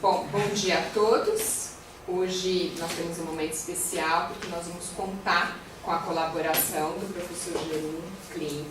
Bom dia a todos. Hoje nós temos um momento especial porque nós vamos contar com a colaboração do professor Jerum Klink,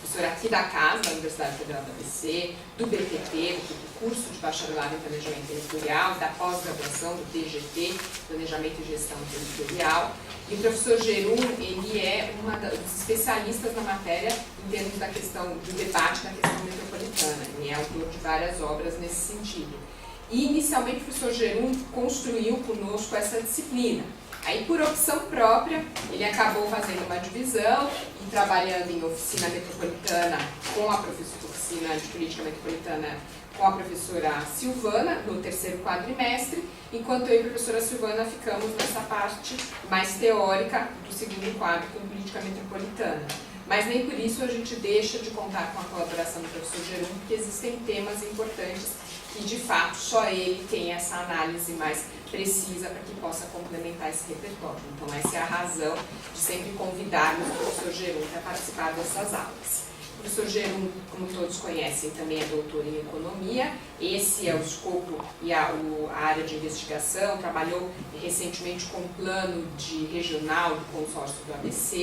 professor aqui da casa, da Universidade Federal do ABC, do BPT, do curso de bacharelado em planejamento territorial, da pós-graduação do TGT, Planejamento e Gestão Territorial. E o professor Jerum, ele é um dos especialistas na matéria em termos da questão do debate da questão metropolitana. Ele é autor de várias obras nesse sentido. E, inicialmente, o professor Jerum construiu conosco essa disciplina. Aí, por opção própria, ele acabou fazendo uma divisão e trabalhando em oficina metropolitana com a professora, oficina de política metropolitana com a professora Silvana, no terceiro quadrimestre, enquanto eu e a professora Silvana ficamos nessa parte mais teórica do segundo quadro com política metropolitana. Mas nem por isso a gente deixa de contar com a colaboração do professor Jerum, porque existem temas importantes que, de fato, só ele tem essa análise mais precisa para que possa complementar esse repertório. Então, essa é a razão de sempre convidarmos o professor Jerum para participar dessas aulas. O professor Jerum, como todos conhecem, também é doutor em economia. Esse é o escopo e a área de investigação. Trabalhou recentemente com o plano regional do consórcio do ABC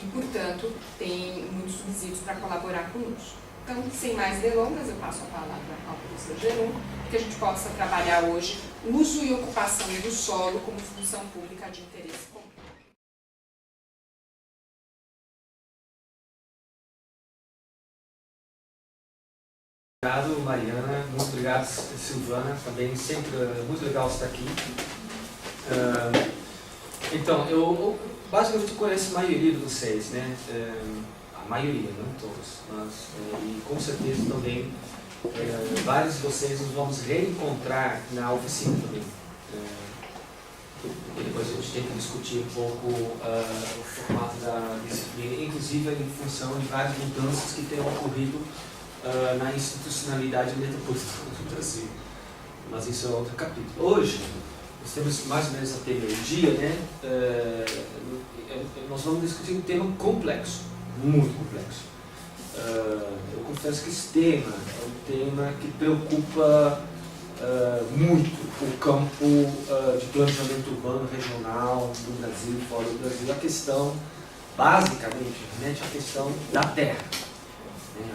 e, portanto, tem muitos subsídios para colaborar conosco. Então, sem mais delongas, eu passo a palavra ao professor Jerum, para que a gente possa trabalhar hoje o uso e ocupação do solo como função pública de interesse comum. Obrigado, Mariana. Muito obrigado, Silvana. Também sempre muito legal estar aqui. Então, eu basicamente conheço a maioria de vocês, né? A maioria, não todos, mas e com certeza também vários de vocês nos vamos reencontrar na oficina também. E depois a gente tem que discutir um pouco o formato da disciplina, inclusive em função de várias mudanças que têm ocorrido na institucionalidade metropolitana do Brasil. Mas isso é outro capítulo. Hoje, nós temos mais ou menos até meio-dia, né? Nós vamos discutir um tema complexo, muito complexo. Eu confesso que esse tema é um tema que preocupa muito o campo de planejamento urbano regional do Brasil e fora do Brasil. A questão, basicamente, remete à questão da terra.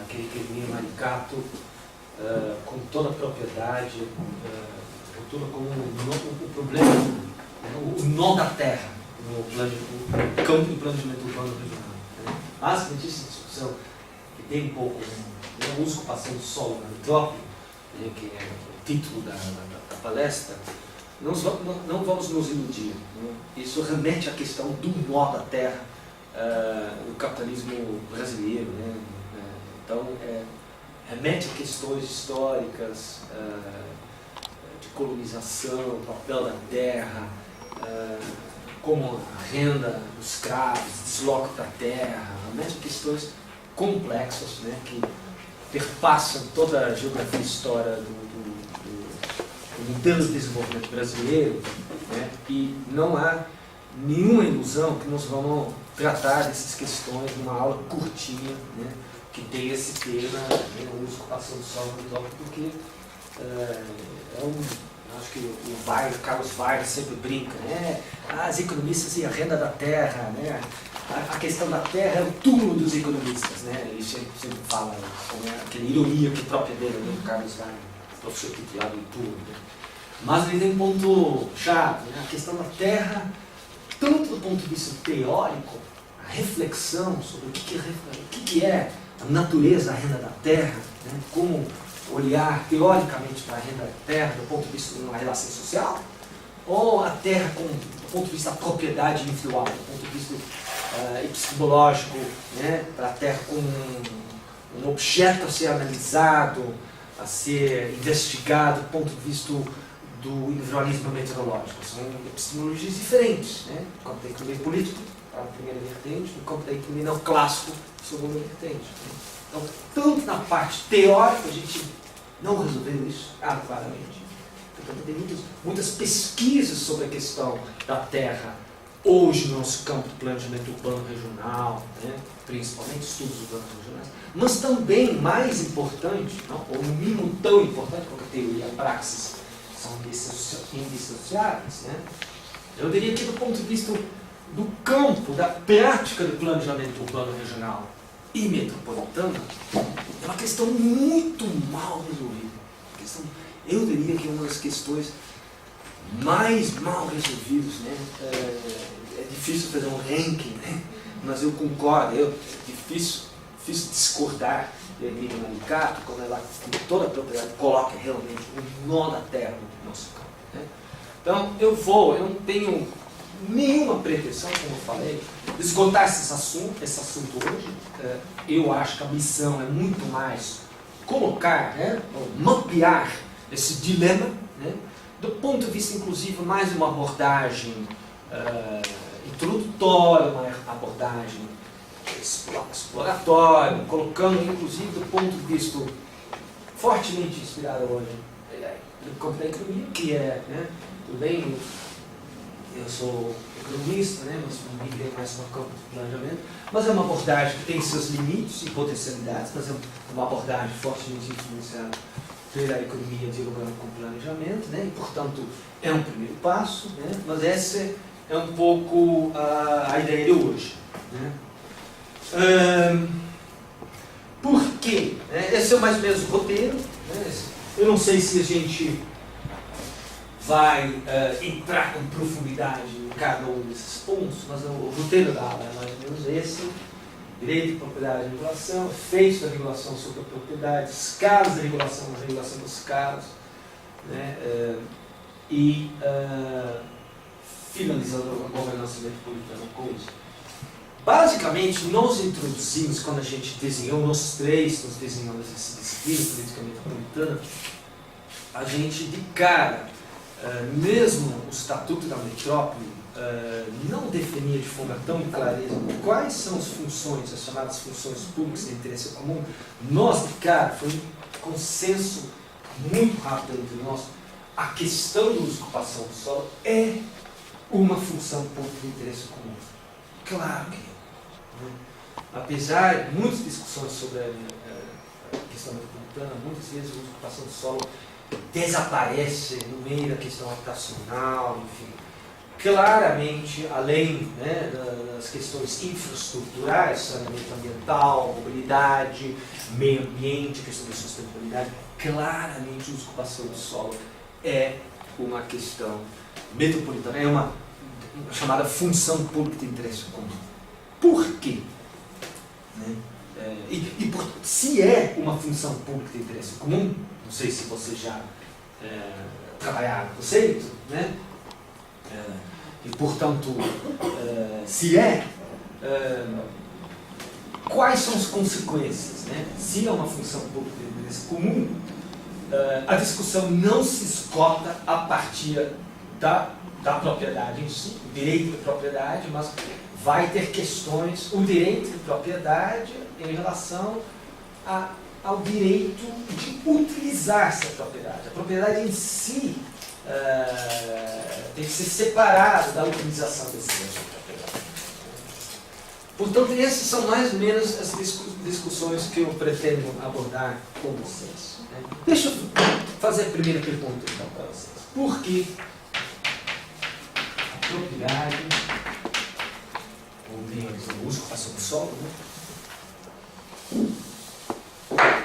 Aquele que vinha Maricato com toda a propriedade, como o problema, o nó da terra no campo de planejamento urbano regional. Basicamente, essa discussão que tem um pouco o uso e ocupação do solo na metrópole, que é o título da palestra, não vamos nos iludir. Isso remete à questão do nó da terra no capitalismo brasileiro. Então, remete a questões históricas de colonização, o papel da terra, como a renda dos escravos, desloca para a terra, remete a questões complexas, né, que perpassam toda a geografia e história do modelo de desenvolvimento brasileiro, né, e não há nenhuma ilusão que nós vamos tratar dessas questões numa aula curtinha, né, que tem esse tema, o uso e ocupação do solo no metrópole, porque acho que o Carlos Vargas sempre brinca, né? As economistas e a renda da terra, né? A questão da terra é o túmulo dos economistas, né? Ele sempre fala com aquela ironia que própria dele, né? O Carlos Vargas, professor titulado em túmulo. Né? Mas ele tem um ponto chave, né? A questão da terra, tanto do ponto de vista teórico, a reflexão sobre o que é a natureza da renda da terra, né? Como olhar teoricamente para a renda da terra do ponto de vista de uma relação social, ou a terra do ponto de vista da propriedade individual, do ponto de vista epistemológico, né? Para a terra como um objeto a ser analisado, a ser investigado do ponto de vista do individualismo meteorológico. São epistemologias diferentes, né? No campo da economia política, para a primeira vertente, no campo da economia neoclássico, segunda vertente. Então, tanto na parte teórica, a gente não resolveu isso claramente. Portanto, tem muitas pesquisas sobre a questão da terra hoje no nosso campo de planejamento urbano regional, né? Principalmente estudos urbanos regionais, mas também mais importante, não, ou no mínimo tão importante quanto a teoria e a praxis são indissociáveis, né? Eu diria que do ponto de vista do campo, da prática do planejamento urbano regional e metropolitano, é uma questão muito mal resolvida. Eu diria que é uma das questões mais mal resolvidas, né? É difícil fazer um ranking, né? Mas eu concordo, é difícil discordar de Emília Maricato quando ela, com toda a propriedade, coloca realmente um nó da terra no nosso campo, né? Então, eu não tenho nenhuma pretensão, como eu falei, de esgotar esse assunto hoje. Eu acho que a missão é muito mais colocar, né, mapear esse dilema, né, do ponto de vista, inclusive, mais uma abordagem introdutória, uma abordagem exploratória, colocando, inclusive, do ponto de vista fortemente inspirado hoje no campo da economia, que é, né, tudo bem, eu sou economista, né, mas migrei mais para o campo do planejamento, mas é uma abordagem que tem seus limites e potencialidades, mas é uma abordagem fortemente influenciada pela economia dialogando com o planejamento, né, e, portanto, é um primeiro passo, né, mas essa é um pouco a ideia de hoje, né. Por quê? Esse é mais ou menos o roteiro, né. Eu não sei se a gente vai entrar com profundidade em cada um desses pontos, mas o roteiro da aula é mais ou menos esse: direito de propriedade e regulação, efeitos da regulação sobre a propriedade, escalas da regulação, a regulação dos escalas, né, e finalizando a governança metropolitana com isso. Basicamente, nós introduzimos, quando a gente desenhou, nós desenhamos essa disciplina política metropolitana, a gente de cara, mesmo o Estatuto da Metrópole não definia de forma tão clareza quais são as funções, as chamadas funções públicas de interesse comum. Nós de cara, foi um consenso muito rápido entre nós, a questão da ocupação do solo é uma função pública de interesse comum. Claro que é. Apesar de muitas discussões sobre a questão metropolitana, muitas vezes a ocupação do solo desaparece no meio da questão habitacional, enfim. Claramente, além, né, das questões infraestruturais, saneamento ambiental, mobilidade, meio ambiente, questão da sustentabilidade, claramente a ocupação do solo é uma questão metropolitana, é uma chamada função pública de interesse comum. Por quê? Né? Se é uma função pública de interesse comum, não sei se vocês já trabalharam no conceito, né? E portanto, se quais são as consequências, né? Se é uma função pública de interesse comum, a discussão não se esgota a partir da propriedade em si, o direito de propriedade, mas vai ter questões, o direito de propriedade em relação ao direito de utilizar essa propriedade. A propriedade em si tem que ser separada da utilização dessa propriedade. Portanto, essas são mais ou menos as discussões que eu pretendo abordar com vocês, né? Deixa eu fazer a primeira pergunta então para vocês. Por que a propriedade, ou bem, o uso, ocupação do solo, né?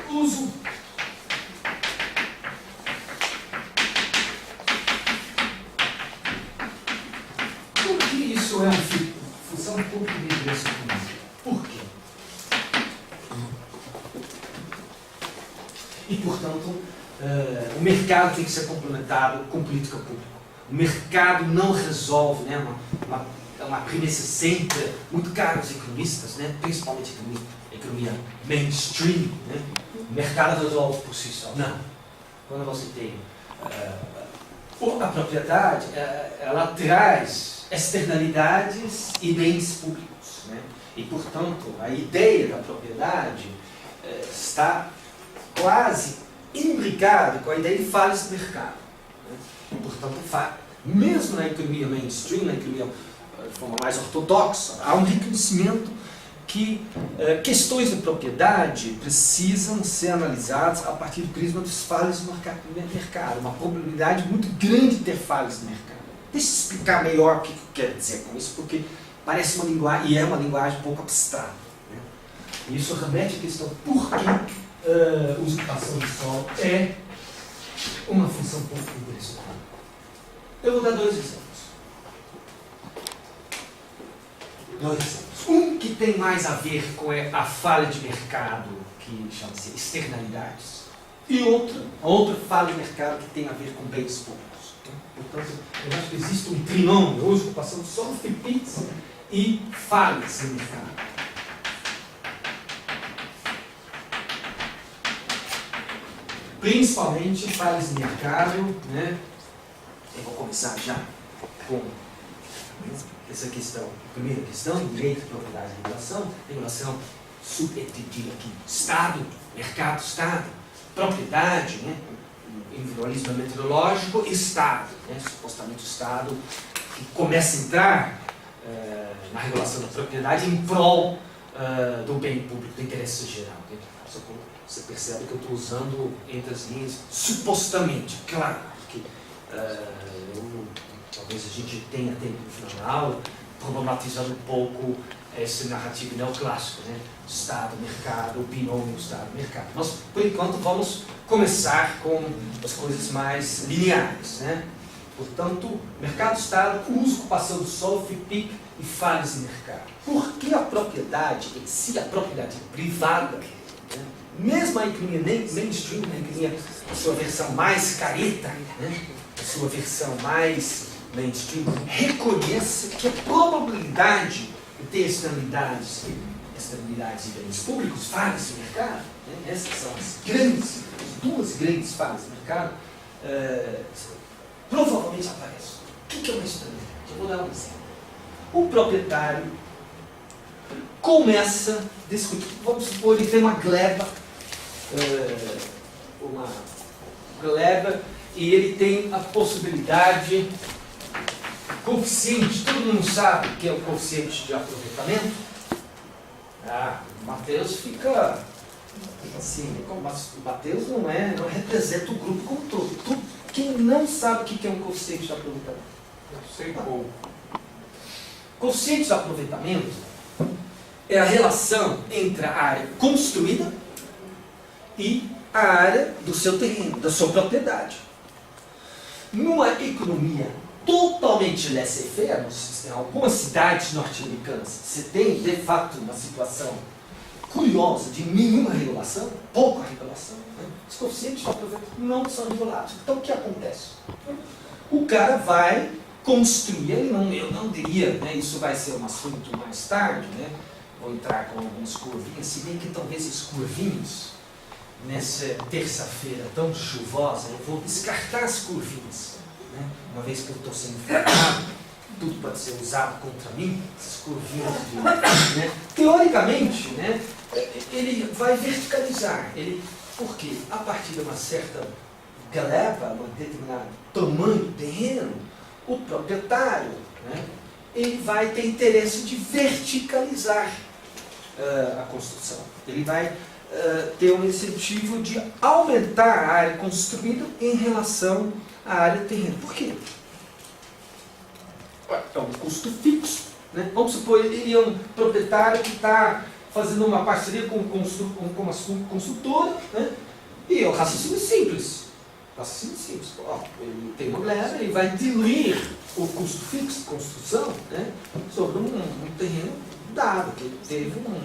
Uso por que isso é uma função pública de interesse comum? Por quê? E, portanto, o mercado tem que ser complementado com política pública. O mercado não resolve, né, uma premissa sempre muito cara aos economistas, né, principalmente economia mainstream, né? O mercado resolve por si só. Não. Quando você tem a propriedade, ela traz externalidades e bens públicos, né? E, portanto, a ideia da propriedade está quase imbricada com a ideia de falhas de mercado, né? E, portanto, mesmo na economia mainstream, na economia de forma mais ortodoxa, há um reconhecimento que questões de propriedade precisam ser analisadas a partir do prisma dos falhas do mercado. Uma probabilidade muito grande de ter falhas no mercado. Deixa eu explicar melhor o que eu quero dizer com isso, porque parece uma linguagem, e é uma linguagem um pouco abstrata. Né? E isso remete à questão por que usurpação do sol é uma função pouco impressionante. Eu vou dar dois exemplos. Um que tem mais a ver com a falha de mercado, que chama-se externalidades, e outra falha de mercado que tem a ver com bens públicos. Portanto, eu acho que existe um trinômio, hoje estou passando só no FIPIX e falhas no mercado. Principalmente falhas de mercado, né? Eu vou começar já com essa questão. Primeira questão, direito de propriedade e regulação subentendida aqui. Estado, mercado, Estado, propriedade, né? Individualismo metodológico, Estado, né? Supostamente o Estado que começa a entrar na regulação da propriedade em prol do bem público, do interesse geral. Né? Você percebe que eu estou usando entre as linhas supostamente, claro, porque talvez a gente tenha tempo no final da aula, problematizando um pouco esse narrativo neoclássico, né? Estado, mercado, o binômio Estado-mercado. Nós, por enquanto, vamos começar com as coisas mais lineares, né? Portanto, mercado-Estado, uso, ocupação do solo, FIPIC e falhas de mercado. Por que a propriedade em si, a propriedade privada, né? Mesmo a economia mainstream, a economia, a sua versão mais careta, né? A sua versão mais mainstream, reconhece que a probabilidade de ter externalidades e bens públicos, falhas de mercado, né? Essas são as duas grandes falhas de mercado, provavelmente aparecem. O que é uma externalidade? Eu vou dar um exemplo. O proprietário começa a discutir, vamos supor, ele tem uma gleba, e ele tem a possibilidade, coeficiente, todo mundo sabe o que é o coeficiente de aproveitamento? O Matheus fica assim, mas o Matheus não representa o grupo como todo. Quem não sabe o que é um coeficiente de aproveitamento? Eu sei pouco. Coeficiente de aproveitamento é a relação entre a área construída e a área do seu terreno, da sua propriedade. Numa economia totalmente laissez-faire, em algumas cidades norte-americanas, você tem, de fato, uma situação curiosa de nenhuma regulação, pouca regulação. Né? Os coeficientes de aproveitamento não são regulados. Então, o que acontece? O cara vai construir, eu não diria, né, isso vai ser um assunto mais tarde, né? Vou entrar com alguns curvinhos, se bem que talvez esses curvinhos, nessa terça-feira tão chuvosa, eu vou descartar as curvinhas. Né? Uma vez que eu estou sendo informado, tudo pode ser usado contra mim, essas curvinhas. Né? Teoricamente, né, ele vai verticalizar. Por quê? A partir de uma certa gleba, um determinado tamanho do terreno, o proprietário, né, ele vai ter interesse de verticalizar a construção. Ele vai ter um incentivo de aumentar a área construída em relação à área terreno. Por quê? É um custo fixo. Né? Vamos supor, ele é um proprietário que está fazendo uma parceria com uma construtora, né? E é um raciocínio simples. Ele tem uma gleba, ele vai diluir o custo fixo de construção, né, sobre um terreno dado, que ele teve uma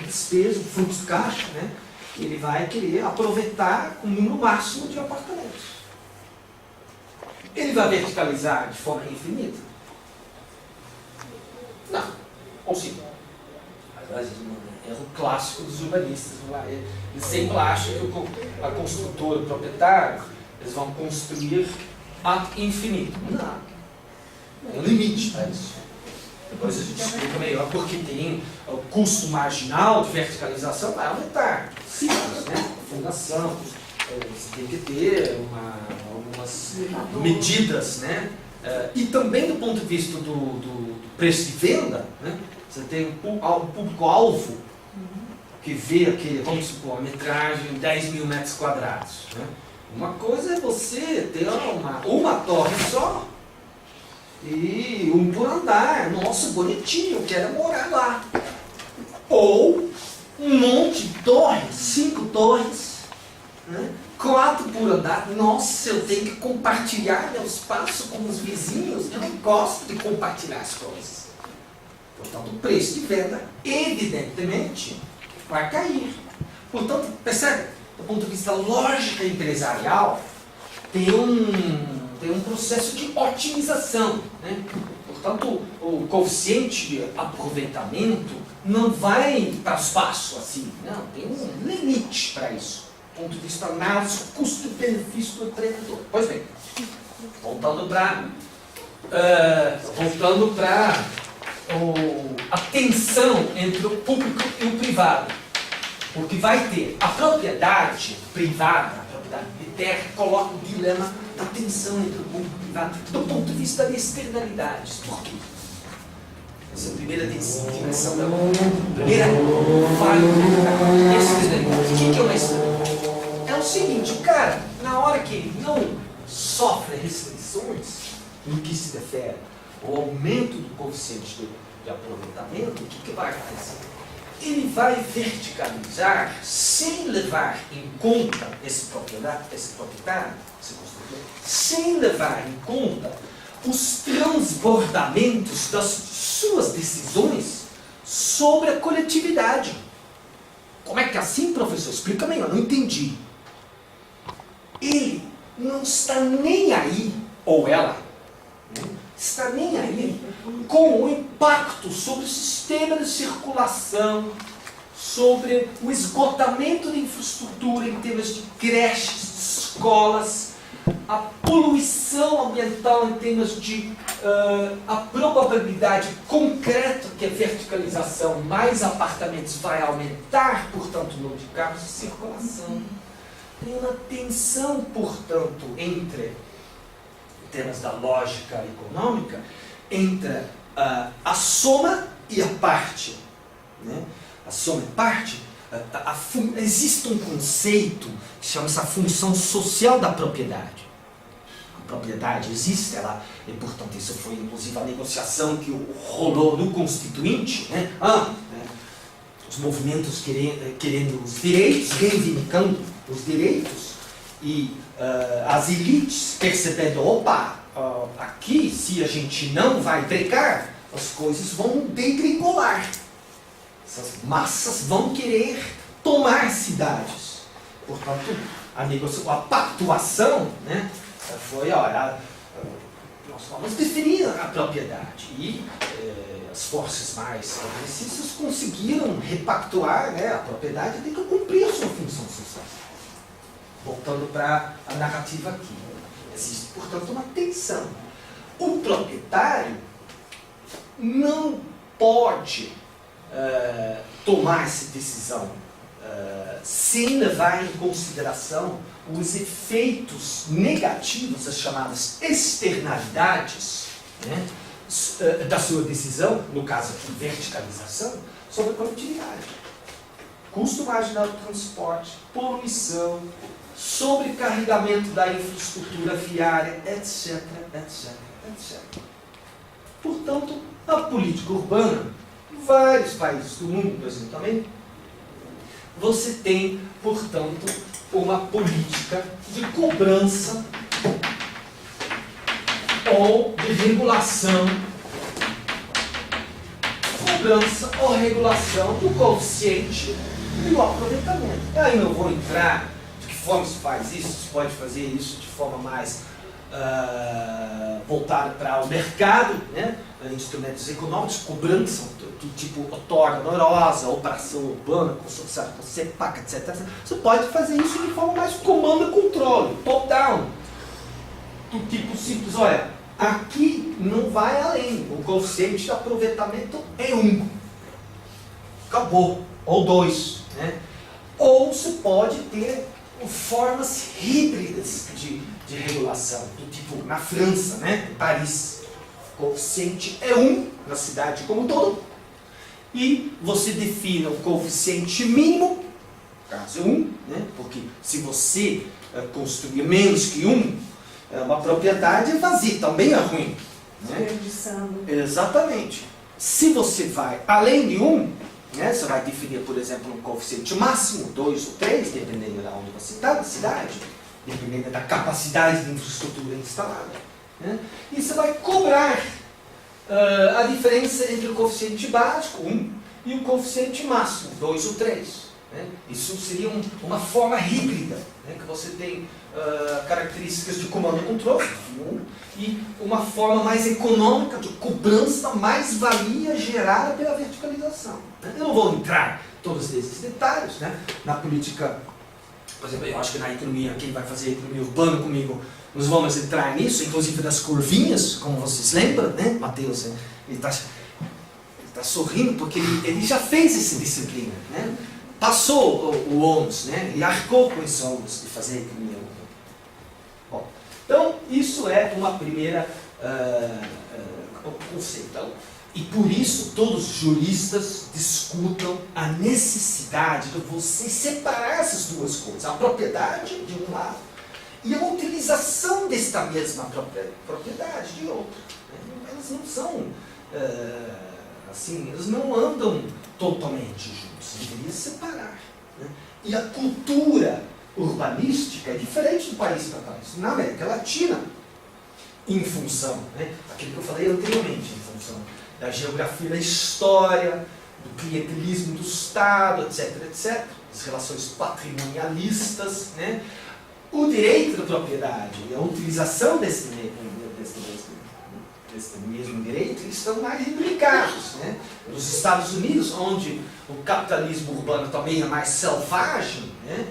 despesa, um fluxo de caixa, né, que ele vai querer aproveitar com o número máximo de apartamentos. Ele vai verticalizar de forma infinita? Não. Ou sim. Aliás, é um erro clássico dos urbanistas. Eles sempre acham que a construtora, o proprietário, eles vão construir ad infinito. Não. É um limite para isso. Depois a gente explica melhor porque tem o custo marginal de verticalização vai aumentar. Simples, né? Fundação, você tem que ter algumas medidas, né? E também do ponto de vista do preço de venda, né? Você tem um público-alvo que vê aquele, vamos supor, a metragem 10 mil metros quadrados. Né? Uma coisa é você ter uma torre só e um por andar. Nossa, bonitinho, eu quero morar lá. Ou um monte de torres, 5 torres, né? 4 por andar. Nossa, eu tenho que compartilhar meu espaço com os vizinhos. Eu não gosto de compartilhar as coisas. Portanto, o preço de venda, evidentemente, vai cair. Portanto, percebe? Do ponto de vista lógica empresarial, tem um processo de otimização. Né? Portanto, o coeficiente de aproveitamento não vai para o espaço assim. Não, tem um limite para isso. Do ponto de vista análise, custo-benefício do empreendedor. Pois bem, voltando para a tensão entre o público e o privado. Porque vai ter a propriedade privada, a propriedade de terra, coloca o dilema da tensão entre o público e o privado, do ponto de vista de externalidades. Por quê? Essa é a primeira dimensão da primeira falha externalidade. O que é uma externalidade? É o seguinte, cara, na hora que ele não sofre restrições, no que se refere ao aumento do coeficiente de aproveitamento, o que vai acontecer? Ele vai verticalizar sem levar em conta esse proprietário, esse construtor, sem levar em conta os transbordamentos das suas decisões sobre a coletividade. Como é que é assim, professor? Explica melhor, não entendi. Ele não está nem aí, ou ela, está nem aí com o impacto sobre o sistema de circulação, sobre o esgotamento da infraestrutura em termos de creches, escolas, a poluição ambiental em termos de a probabilidade concreta que a verticalização mais apartamentos vai aumentar, portanto, o número de carros de circulação. Tem uma tensão, portanto, entre termos da lógica econômica, entre a soma e a parte. Né? A soma e a parte, existe um conceito que chama-se a função social da propriedade. A propriedade existe, e portanto isso foi inclusive a negociação que rolou no Constituinte, né? Os movimentos querendo os direitos, reivindicando os direitos, e as elites percebendo, opa, aqui se a gente não vai brecar, as coisas vão degringolar. Essas massas vão querer tomar cidades. Portanto, a pactuação, né, foi, nós vamos definir a propriedade. E as forças mais progressistas conseguiram repactuar, né, a propriedade tem que cumprir a sua função social. Voltando para a narrativa aqui. Existe, portanto, uma tensão. O proprietário não pode tomar essa decisão sem levar em consideração os efeitos negativos, as chamadas externalidades, né, da sua decisão, no caso aqui, verticalização, sobre a coletividade. Custo marginal do transporte, poluição, sobrecarregamento da infraestrutura viária, etc, etc, etc. Portanto, a política urbana, em vários países do mundo, por exemplo, também, você tem, portanto, uma política de cobrança ou de regulação, cobrança ou regulação do coeficiente e do aproveitamento. Eu aí não vou entrar de que forma se faz isso, se pode fazer isso de forma mais voltada para o mercado, né? Instrumentos econômicos, cobrança do tipo outorga onerosa, operação urbana, construção, CEPAC, etc. Você pode fazer isso de forma mais comando e controle, top-down, do tipo simples, olha, aqui não vai além, o coeficiente de aproveitamento é 1. Acabou, ou 2, né? Ou você pode ter formas híbridas de regulação, do tipo na França, né? Em Paris, o coeficiente é 1 na cidade como um todo, e você define o coeficiente mínimo, caso 1, né? Porque se você construir menos que 1, uma propriedade é vazia, também é ruim. Né? Desperdiçando. Exatamente. Se você vai além de 1, né, você vai definir, por exemplo, um coeficiente máximo, 2 ou 3, dependendo de onde você está, da cidade, dependendo da capacidade de infraestrutura instalada. Né? E você vai cobrar a diferença entre o coeficiente básico, 1, e o coeficiente máximo, 2 ou 3. Né? Isso seria uma forma híbrida, né? Que você tem características de comando e controle, e uma forma mais econômica de cobrança, mais valia gerada pela verticalização. Né? Eu não vou entrar em todos esses detalhes. Né? Na política, por exemplo, eu acho que na economia, quem vai fazer economia urbana comigo, nós vamos entrar nisso, inclusive das curvinhas, como vocês lembram, né? Matheus, ele está sorrindo porque ele já fez essa disciplina. Né? Passou o ônus, né? E arcou com esse ônus de fazer economia urbana. Bom, então, isso é uma primeira conceito. Então, e por isso, todos os juristas discutam a necessidade de você separar essas duas coisas. A propriedade, de um lado, e a utilização desta mesma propriedade, de outro. Elas não são, assim, elas não andam totalmente juntos. Deveria separar. Né? E a cultura urbanística é diferente do país para país. Na América Latina, em função, né, aquilo que eu falei anteriormente, em função da geografia da história, do clientelismo do Estado, etc., etc., as relações patrimonialistas, né, o direito da propriedade e a utilização desse mesmo direito, eles estão mais imbricados. Né? Nos Estados Unidos, onde o capitalismo urbano também é mais selvagem, né?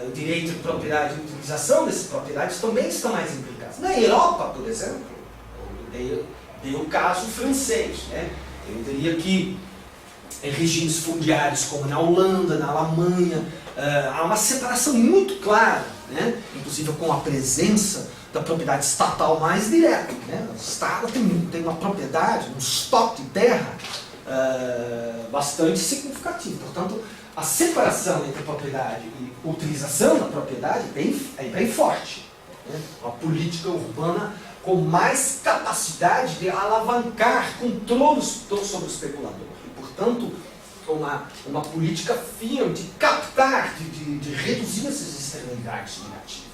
O direito de propriedade e a utilização dessas propriedades também estão mais implicados. Na Europa, por exemplo, eu dei o caso francês. Né? Eu diria que em regimes fundiários como na Holanda, na Alemanha, há uma separação muito clara, né? Inclusive com a presença da propriedade estatal mais direta. Né? O Estado tem uma propriedade, um estoque de terra bastante significativo. Portanto, a separação entre propriedade e utilização da propriedade é bem forte. Né? Uma política urbana com mais capacidade de alavancar controles sobre o especulador. E, portanto, uma política firme de captar, de reduzir essas externalidades negativas.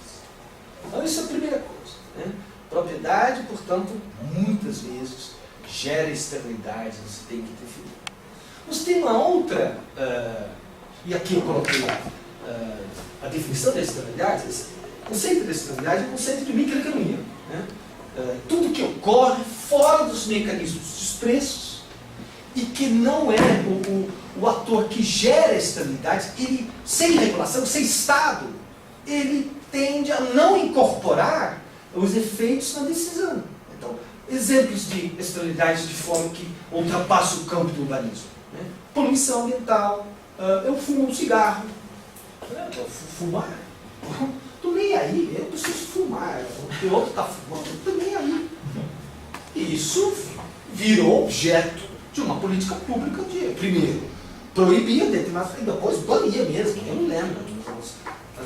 Então, isso é a primeira coisa. Né? Propriedade, portanto, muitas vezes gera externalidades, você tem que definir. Mas tem uma outra, e aqui eu coloquei a definição da externalidade. O conceito da externalidade é um conceito de microeconomia. Né? Tudo que ocorre fora dos mecanismos dos preços e que não é o ator que gera externalidades, ele, sem regulação, sem Estado, ele tende a não incorporar os efeitos na decisão. Então, exemplos de externalidades de forma que ultrapassa o campo do urbanismo. Né? Poluição ambiental, eu fumo um cigarro, eu fumar, estou nem aí, eu preciso fumar, o outro está fumando, estou nem aí. E isso virou objeto de uma política pública de, primeiro, proibia determinadas, e depois bania mesmo, eu não lembro.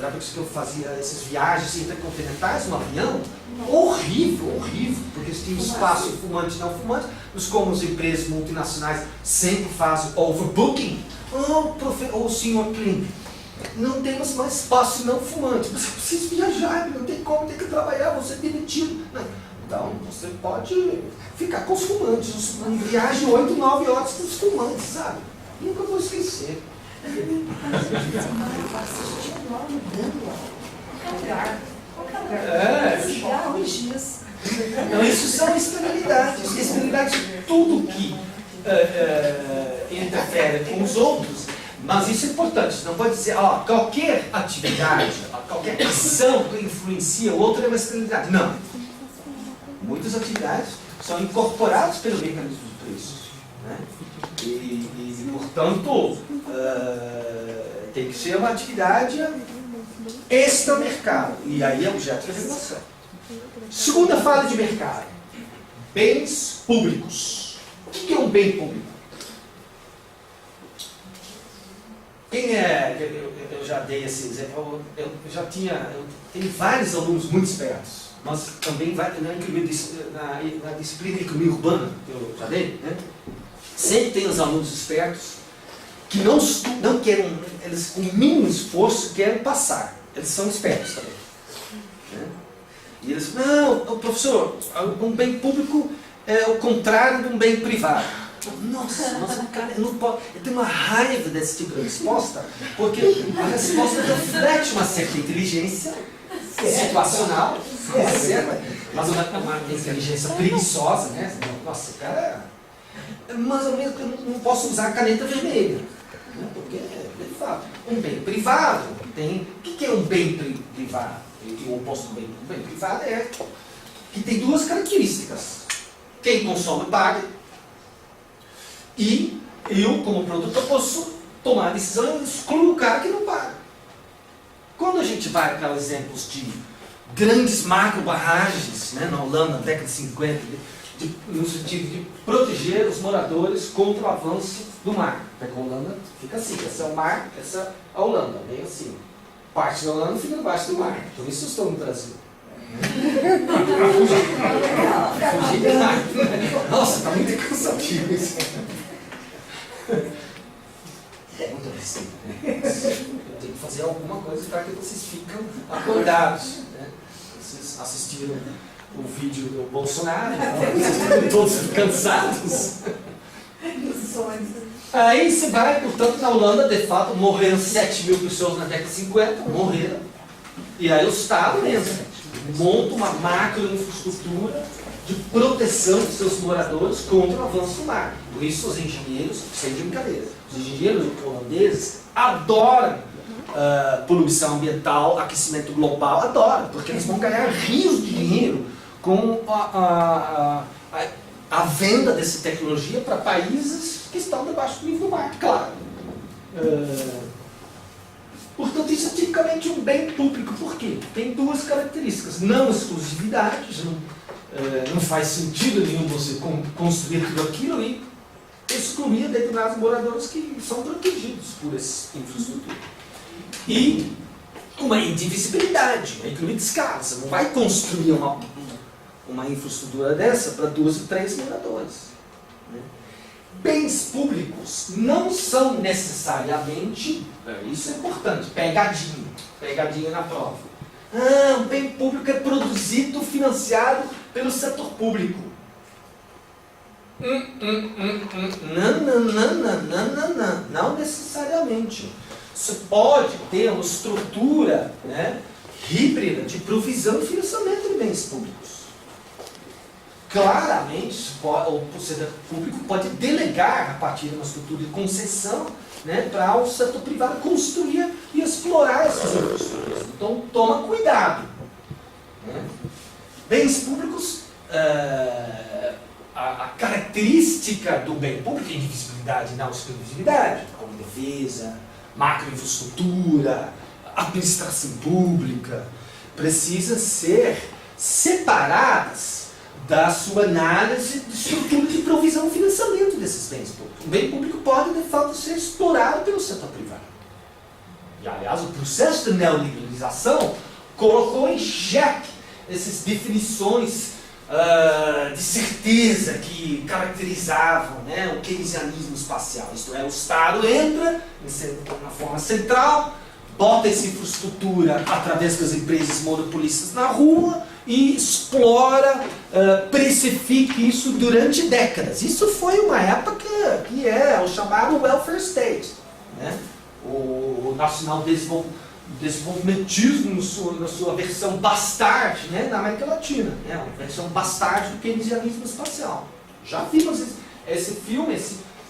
Na época que eu fazia essas viagens intercontinentais no avião, horrível, porque eles tinham espaço fumante e não fumante, mas como as empresas multinacionais sempre fazem overbooking, o senhor Klim, não temos mais espaço não fumante, você precisa viajar, não tem como, tem que trabalhar, você é demitido. Não. Então, você pode ficar com os fumantes, uma viagem 8, 9 horas com os fumantes, sabe? E nunca vou esquecer. Então, isso são externalidades. Externalidades de tudo que interfere com os outros. Mas isso é importante. Não pode dizer, qualquer atividade, qualquer ação que influencia o outro é uma externalidade. Não. Muitas atividades são incorporadas pelo mecanismo de preços. Né? E portanto, tem que ser uma atividade extra-mercado. E aí é objeto de regulação. Segunda fase de mercado. Bens públicos. O que é um bem público? Eu já dei esse exemplo, eu tenho vários alunos muito espertos, mas também na disciplina de economia urbana, que eu já dei, né? Sempre tem os alunos espertos que não querem, eles com o mínimo esforço querem passar, eles são espertos também. Né? E eles, não, professor, um bem público é o contrário de um bem privado. Nossa, o cara não pode. Eu tenho uma raiva desse tipo de resposta, porque a resposta reflete uma certa inteligência situacional, certo? Mas uma inteligência preguiçosa, né? Nossa, o cara. Mas ao mesmo tempo eu não posso usar a caneta vermelha, né? Porque, de fato, um bem privado tem. O que é um bem privado? E o oposto do bem privado é que tem duas características. Quem consome paga. E eu, como produtor, posso tomar a decisão e excluir o cara que não paga. Quando a gente vai para exemplos de grandes macro-barragens, né, na Holanda, na década de 50, no sentido de proteger os moradores contra o avanço do mar. Porque a Holanda fica assim, essa é o mar, essa é a Holanda, meio assim. Parte da Holanda fica debaixo do mar, por isso eu estou no Brasil. Nossa, está muito cansativo isso. Muito assim, né? Eu tenho que fazer alguma coisa para que vocês fiquem acordados. Né? Vocês assistiram o vídeo do Bolsonaro, estão todos cansados. Aí você vai, portanto, na Holanda, de fato, morreram 7.000 pessoas na década de 50, morreram. E aí o Estado monta uma macro infraestrutura de proteção dos seus moradores contra o avanço do mar. Por isso os engenheiros, sem brincadeira, os engenheiros holandeses adoram poluição ambiental, aquecimento global, adoram, porque eles vão ganhar rios de dinheiro com a venda dessa tecnologia para países que estão debaixo do nível do mar, claro. Portanto, isso é tipicamente um bem público. Por quê? Tem duas características. Não exclusividade, não faz sentido nenhum você construir tudo aquilo e excluir determinados moradores que são protegidos por essa infraestrutura. E uma indivisibilidade, uma economia de escala. Você não vai construir uma infraestrutura dessa para 2 ou 3 moradores. Né? Bens públicos não são necessariamente, isso é importante, pegadinha na prova. Um bem público é produzido, financiado pelo setor público. Não necessariamente. Você pode ter uma estrutura, né, híbrida de provisão e financiamento de bens públicos. Claramente, o setor público pode delegar a partir de uma estrutura de concessão, né, para o setor privado construir e explorar essas infraestruturas. Então, toma cuidado. Né? Bens públicos, a característica do bem público é indivisibilidade e não exclusividade, como defesa, macroinfraestrutura, administração pública, precisam ser separadas da sua análise de estrutura de provisão e financiamento desses bens públicos. O bem público pode, de fato, ser explorado pelo setor privado. E, aliás, o processo de neoliberalização colocou em xeque essas definições de certeza que caracterizavam, né, o keynesianismo espacial. Isto é, o Estado entra na forma central, bota essa infraestrutura através das empresas monopolistas na rua e explora, precifica isso durante décadas. Isso foi uma época que é o chamado welfare state, né? O nacional desenvolvimentismo na sua versão bastarde, né, na América Latina, né, uma versão bastarde do keynesianismo espacial. Já vimos esse filme,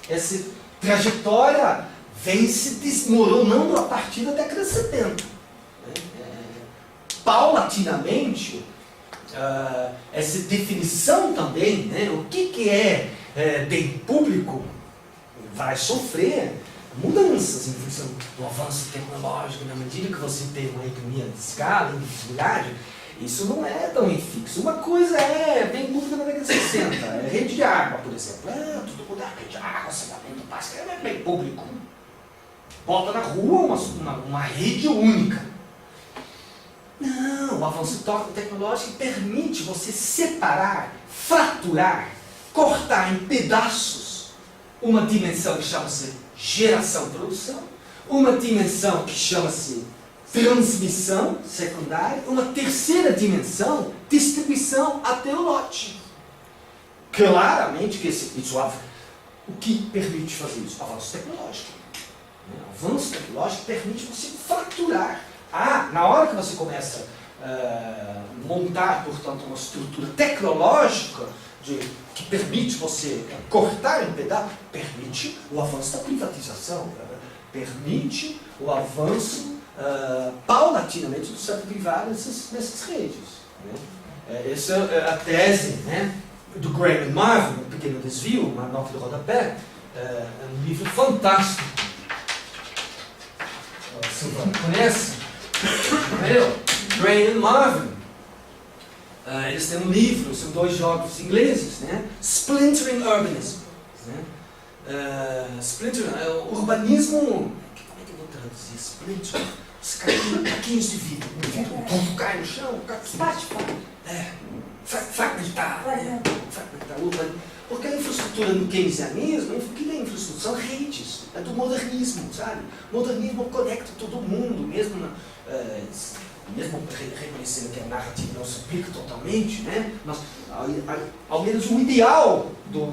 essa trajetória vem se desmoronando a partir da década de 70. Né? Paulatinamente, essa definição também, né, o que é bem público, vai sofrer mudanças em função do avanço tecnológico. Na medida que você tem uma economia de escala, indivisibilidade, isso não é tão fixo. Uma coisa é bem pública na década de 60, rede de água, por exemplo. Tudo muda, rede de água, saneamento básico, é bem público. bota na rua uma rede única. Não, o avanço tecnológico permite você separar, fraturar, cortar em pedaços uma dimensão que chama-se geração e produção, uma dimensão que chama-se transmissão secundária, uma terceira dimensão, distribuição até o lote. Claramente que o que permite fazer isso? Avanço tecnológico. O avanço tecnológico permite você fraturar. Na hora que você começa a montar, portanto, uma estrutura tecnológica que permite você cortar em pedaços, permite o avanço da privatização, permite o avanço paulatinamente do setor privado nessas redes. Né? Essa é a tese, né, do Graham Marvin, um pequeno desvio, uma nota de rodapé, é um livro fantástico. Silvana conhece? Graham Marvin. Eles têm um livro, são 2 geógrafos ingleses, né? Splintering Urbanism. Né? Splintering, urbanismo. Como é que eu vou traduzir? Splintering. Os caquinhos de vidro. O vidro cai no chão, fragmentar. Porque a infraestrutura no keynesianismo, o que é infraestrutura? São redes, é do modernismo, sabe? O modernismo conecta todo mundo, mesmo reconhecendo que a narrativa não se aplica totalmente, né? Ao menos o ideal do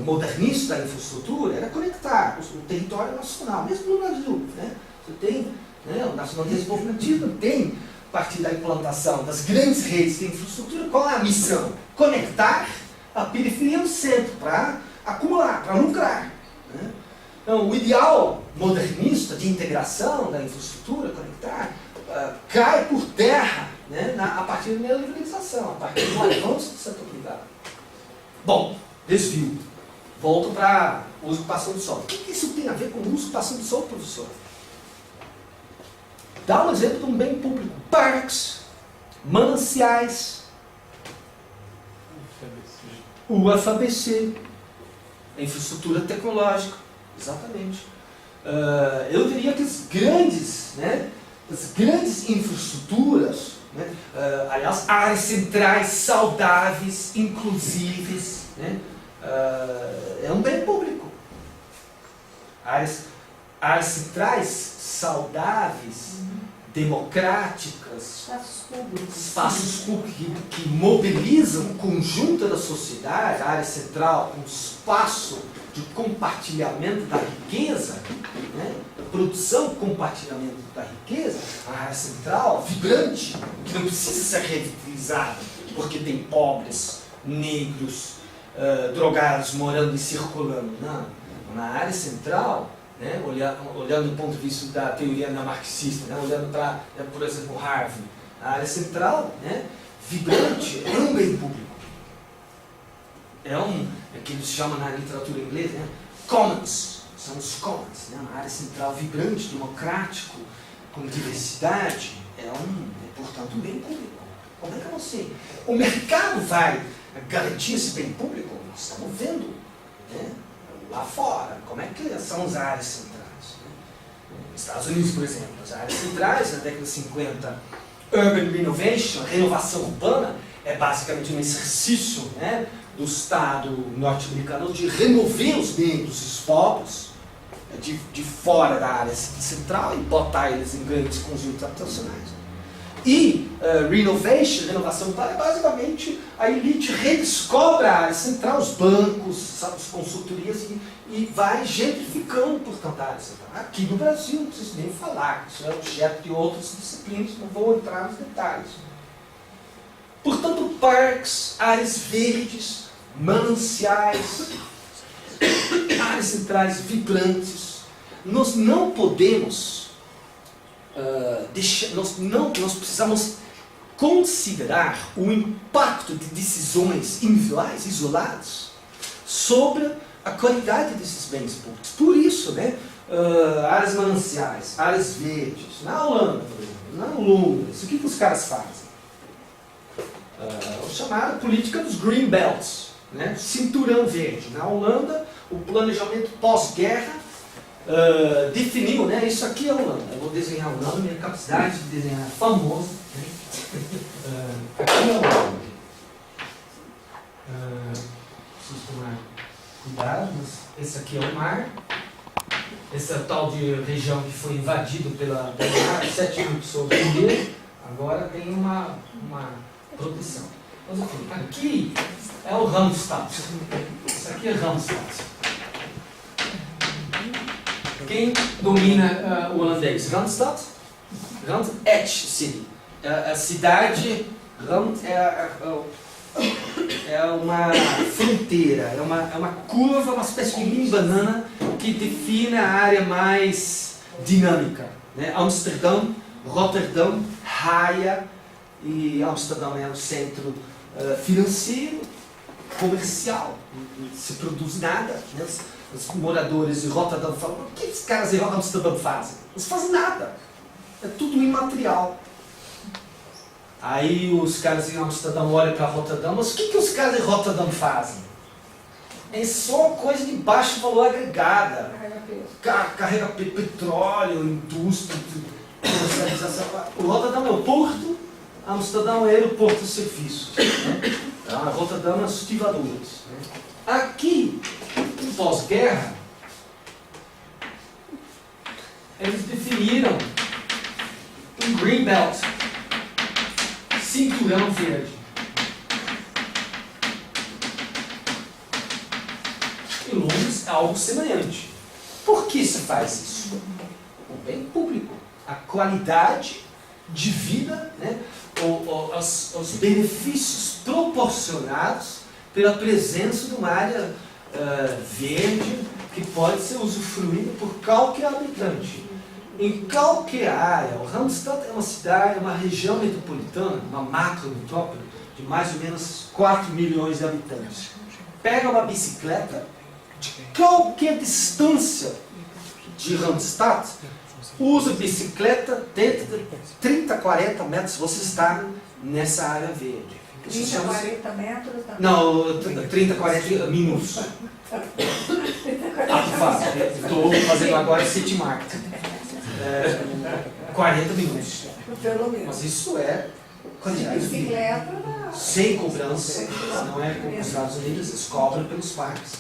modernista da infraestrutura era conectar o território nacional, mesmo no Brasil. Né? Você tem, né, o nacionalismo desenvolvimentismo tem, a partir da implantação das grandes redes de infraestrutura, qual é a missão? Conectar a periferia ao centro, para acumular, para lucrar. Né? Então, o ideal modernista de integração da infraestrutura, conectar, cai por terra, né, a partir da neoliberalização, a partir do avanço do setor privado. Bom, desvio. Volto para o uso e ocupação do solo. O que isso tem a ver com o uso e ocupação do solo, professor? Dá um exemplo de um bem público. Parques, mananciais, UFABC, infraestrutura tecnológica, exatamente. Eu diria que as grandes infraestruturas, né, aliás, áreas centrais saudáveis, inclusíveis, né, é um bem público. Áreas centrais saudáveis, democráticas, espaços públicos que mobilizam o conjunto da sociedade, a área central, um espaço de compartilhamento da riqueza, né? Produção, compartilhamento da riqueza, a área central, vibrante, que não precisa ser revitalizada, porque tem pobres, negros, drogados morando e circulando. Não. Na área central, né? Olhando do ponto de vista da teoria neomarxista, né? Olhando para, por exemplo, Harvey, a área central, né? Vibrante, é um bem público. É que eles chamam na literatura inglesa, né? Commons, são os commons, né? Uma área central vibrante, democrático, com diversidade, portanto, um bem público. Como é que eu não sei? O mercado vai garantir esse bem público? Nós estamos vendo, né? Lá fora, como é que são as áreas centrais? Né? Nos Estados Unidos, por exemplo, as áreas centrais, na década de 50, Urban Renovation, renovação urbana, é basicamente um exercício, né, do Estado norte-americano de remover os negros e os pobres de fora da área central e botar eles em grandes conjuntos habitacionais. E renovação urbana é basicamente a elite redescobre a área central, os bancos, as consultorias e vai gentrificando, portanto, a área central. Aqui no Brasil, não preciso nem falar, isso é objeto de outras disciplinas, não vou entrar nos detalhes. Portanto, parques, áreas verdes, mananciais, áreas centrais vibrantes. Nós não podemos nós precisamos considerar o impacto de decisões individuais, isoladas, sobre a qualidade desses bens públicos. Por isso, né, áreas mananciais, áreas verdes, na Holanda, por exemplo, na Londres, o que os caras fazem? O chamado política dos green belts, né? Cinturão verde. Na Holanda, o planejamento pós-guerra definiu, né? Isso aqui é eu vou desenhar o nome, minha capacidade de desenhar é famosa. Né? Aqui é o nome. Preciso tomar cuidado, mas esse aqui é o mar. Essa tal de região que foi invadido pela mar, 7 mil pessoas morreram, agora tem uma proteção. Mas enfim, aqui é o Randstad. Isso aqui é Randstad. Quem domina o holandês? Randstad? Rand Edge City. A cidade Rand é uma fronteira, é uma curva, uma espécie de mini banana que define a área mais dinâmica. Né? Amsterdão, Rotterdam, Haia, e Amsterdão é o centro financeiro, comercial, não se produz nada. Né? Os moradores de Rotterdam falam: o que esses caras em Amsterdão fazem? Não fazem nada, é tudo imaterial. Aí os caras em Amsterdão olham para Rotterdam, mas o que os caras em Rotterdam fazem? É só coisa de baixo valor agregada. Carrega petróleo, indústria, comercialização. O Rotterdam é o porto, Amsterdão é o aeroporto de serviços. Né? Rotterdam é os estivadores. Né? Aqui, no pós-guerra, eles definiram um Greenbelt, cinturão verde. Em Londres é algo semelhante. Por que se faz isso? O bem público, a qualidade de vida, né? Os benefícios proporcionados pela presença de uma área verde que pode ser usufruída por qualquer habitante. Em qualquer área, o Randstad é uma cidade, uma região metropolitana, uma macro-metrópole de mais ou menos 4 milhões de habitantes. Pega uma bicicleta de qualquer distância de Randstad, usa bicicleta, dentro de 30, 40 metros você está nessa área verde. 30, 40 metros? Não, 30, 40 minutos. Estou fazendo agora City Market. 40 minutos. Pelo menos. Mas isso é qualidade de vida. Sem cobrança. Não é como os Estados Unidos, eles cobram pelos parques.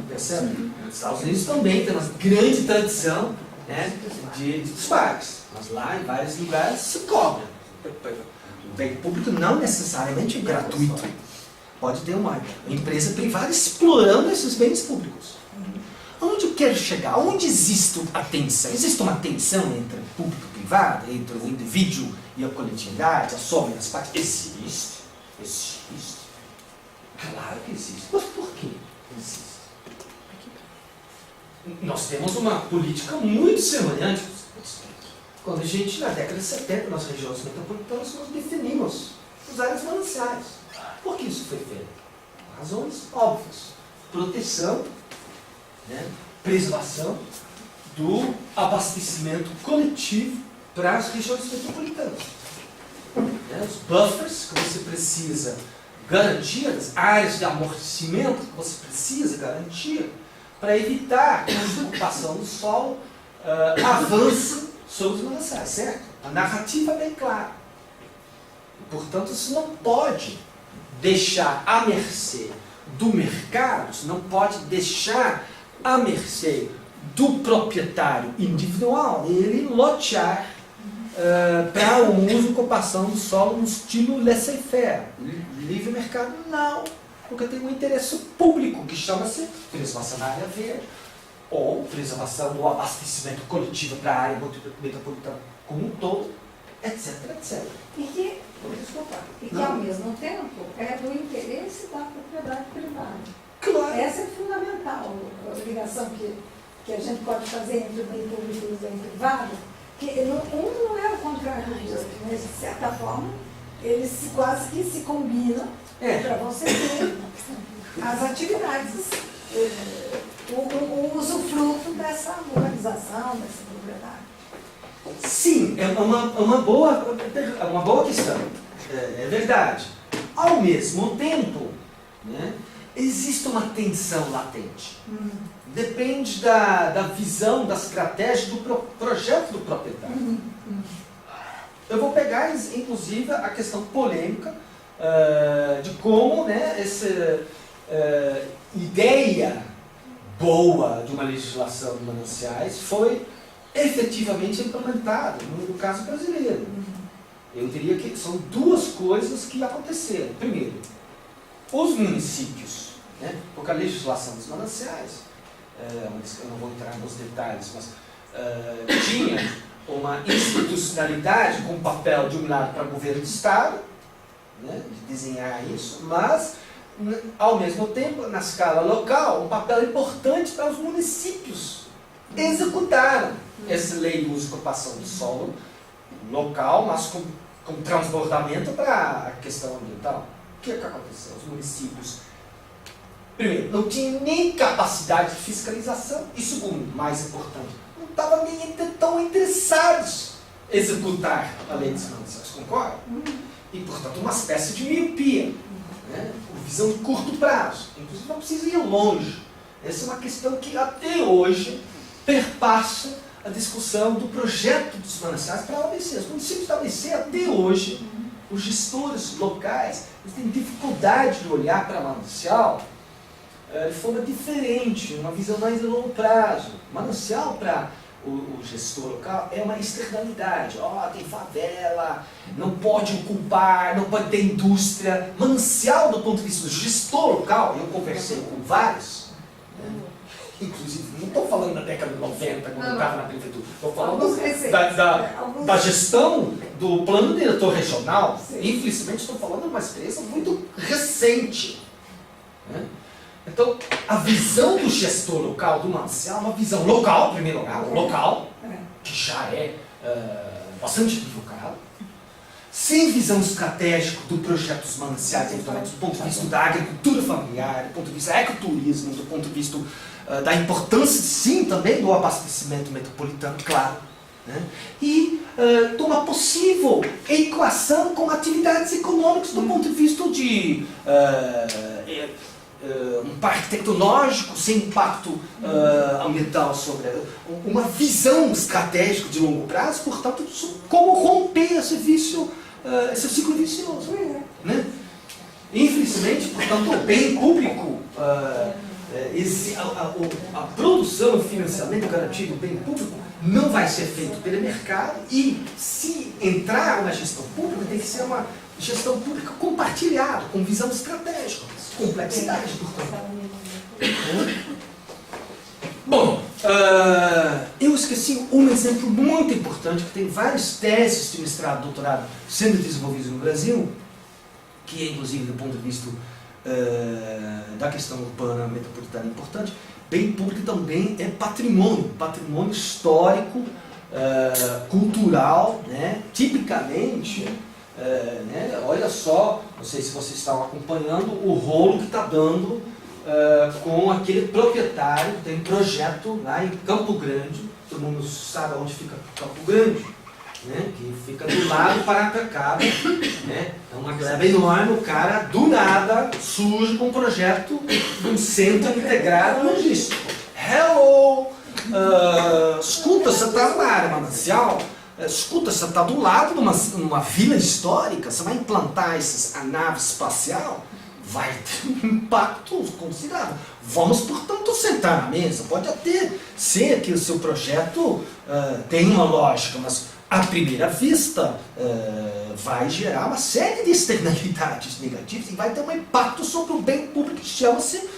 Percebe? Os Estados Unidos também tem uma grande tradição, né, dos parques. Mas lá em vários lugares se cobra. O bem público não necessariamente é gratuito. Pode ter uma empresa privada explorando esses bens públicos. Onde eu quero chegar? Onde existe a tensão? Existe uma tensão entre o público e o privado, entre o indivíduo e a coletividade, a soma e as partes? Existe. Existe. Claro que existe. Mas por que existe? Nós temos uma política muito semelhante. Quando a gente, na década de 70, nas regiões metropolitanas, nós definimos as áreas mananciais. Por que isso foi feito? Razões óbvias. Proteção, né? Preservação do abastecimento coletivo para as regiões metropolitanas. Né? Os buffers que você precisa garantir, as áreas de amortecimento que você precisa garantir para evitar que a ocupação do solo avance sobre os mananciais, certo? A narrativa é bem clara. Portanto, isso não pode deixar à mercê do mercado, isso não pode deixar à mercê do proprietário individual ele lotear para o uso e ocupação do solo no estilo laissez-faire. Livre mercado, não. Porque tem um interesse público que chama-se preservação da área verde ou preservação do abastecimento coletivo para a área metropolitana como um todo, etc, etc. E que ao mesmo tempo é do interesse da propriedade privada. Claro. Essa é fundamental, a ligação que a gente pode fazer entre o bem público e o bem privado, que um não é o contrário do outro, mas de certa forma eles quase que se combinam para você ter as atividades, o usufruto dessa organização, dessa propriedade. Sim, é uma boa questão. É verdade. Ao mesmo tempo, né, existe uma tensão latente. Depende da visão, da estratégia do projeto do proprietário. Eu vou pegar, inclusive, a questão polêmica de como, né, essa ideia boa de uma legislação de mananciais foi efetivamente implementada, no caso brasileiro. Eu diria que são duas coisas que aconteceram. Primeiro, os municípios, né, porque a legislação dos mananciais, eu não vou entrar nos detalhes, mas tinha uma institucionalidade com o papel de um lado para o governo do Estado, né, de desenhar isso, mas, ao mesmo tempo, na escala local, um papel importante para os municípios executaram essa lei de uso e ocupação do solo local, mas com transbordamento para a questão ambiental. O que aconteceu? Os municípios, primeiro, não tinham nem capacidade de fiscalização, e segundo, mais importante, não estavam nem tão interessados em executar a lei dos mananciais, concorda? E, portanto, uma espécie de miopia, né? Visão de curto prazo. Inclusive, não precisa ir longe. Essa é uma questão que, até hoje, perpassa a discussão do projeto dos mananciais para a ABC. Os municípios da ABC, até hoje, os gestores locais, eles têm dificuldade de olhar para o manancial de forma diferente, uma visão mais a longo prazo. Manancial para o gestor local é uma externalidade. Tem favela, não pode ocupar, não pode ter indústria. Manancial, do ponto de vista do gestor local, eu conversei com vários, inclusive, não estou falando da década de 90, quando eu estava na prefeitura, estou falando da gestão do plano diretor regional. Infelizmente, estou falando de uma experiência muito recente. Né? Então, a visão do gestor local, do manancial, é uma visão local, em primeiro lugar, local, que já é bastante equivocado, sem visão estratégica do projeto dos mananciais, eventualmente do ponto de vista da agricultura familiar, do ponto de vista do ecoturismo, do ponto de vista da importância, sim, também do abastecimento metropolitano, claro. Né? E de uma possível equação com atividades econômicas do ponto de vista de um parque tecnológico sem impacto ambiental sobre uma visão estratégica de longo prazo, portanto, como romper esse vício, esse ciclo vicioso. Né? Infelizmente, portanto, o bem público, a produção e financiamento garantido do bem público não vai ser feito pelo mercado, e se entrar uma gestão pública, tem que ser uma gestão pública compartilhada, com visão estratégica, complexidade, portanto. Bom, eu esqueci um exemplo muito importante, que tem várias teses de mestrado e doutorado sendo desenvolvidas no Brasil, que é, inclusive, do ponto de vista da questão urbana metropolitana importante. Bem público também é patrimônio histórico, cultural, né? Tipicamente, né? Olha só, não sei se vocês estão acompanhando o rolo que está dando com aquele proprietário que tem um projeto lá em Campo Grande. Todo mundo sabe onde fica Campo Grande, né? Que fica do lado do Paranapiacaba, né? É uma gleba enorme. O cara, do nada, surge com um projeto de um centro integrado logístico. Hello! Escuta, você está na área manancial? Escuta, você está do lado de uma vila histórica? Você vai implantar a nave espacial? Vai ter um impacto considerável. Vamos, portanto, sentar na mesa. Pode até ser que o seu projeto tenha uma lógica, mas à primeira vista vai gerar uma série de externalidades negativas e vai ter um impacto sobre o bem público que chama-se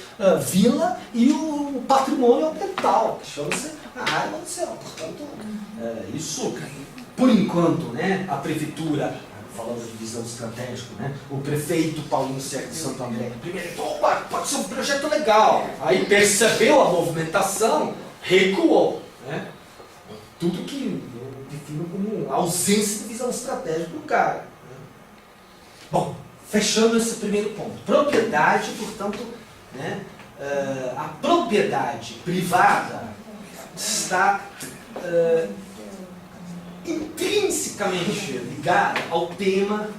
vila e o patrimônio ambiental, que chama-se a área manancial. Portanto, isso, por enquanto, né, a prefeitura, falando de visão estratégica, né, o prefeito Paulinho Serra de Santo André, primeiro, pode ser um projeto legal, aí percebeu a movimentação, recuou. Né? Tudo que eu defino como ausência de visão estratégica do cara. Né? Bom, fechando esse primeiro ponto. Propriedade, portanto, né, a propriedade privada está intrinsecamente ligada ao tema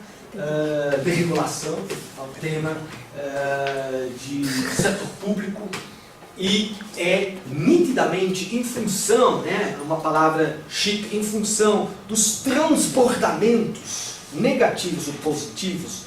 de regulação, ao tema de setor público, e é nitidamente em função, né, uma palavra chique, em função dos transbordamentos negativos ou positivos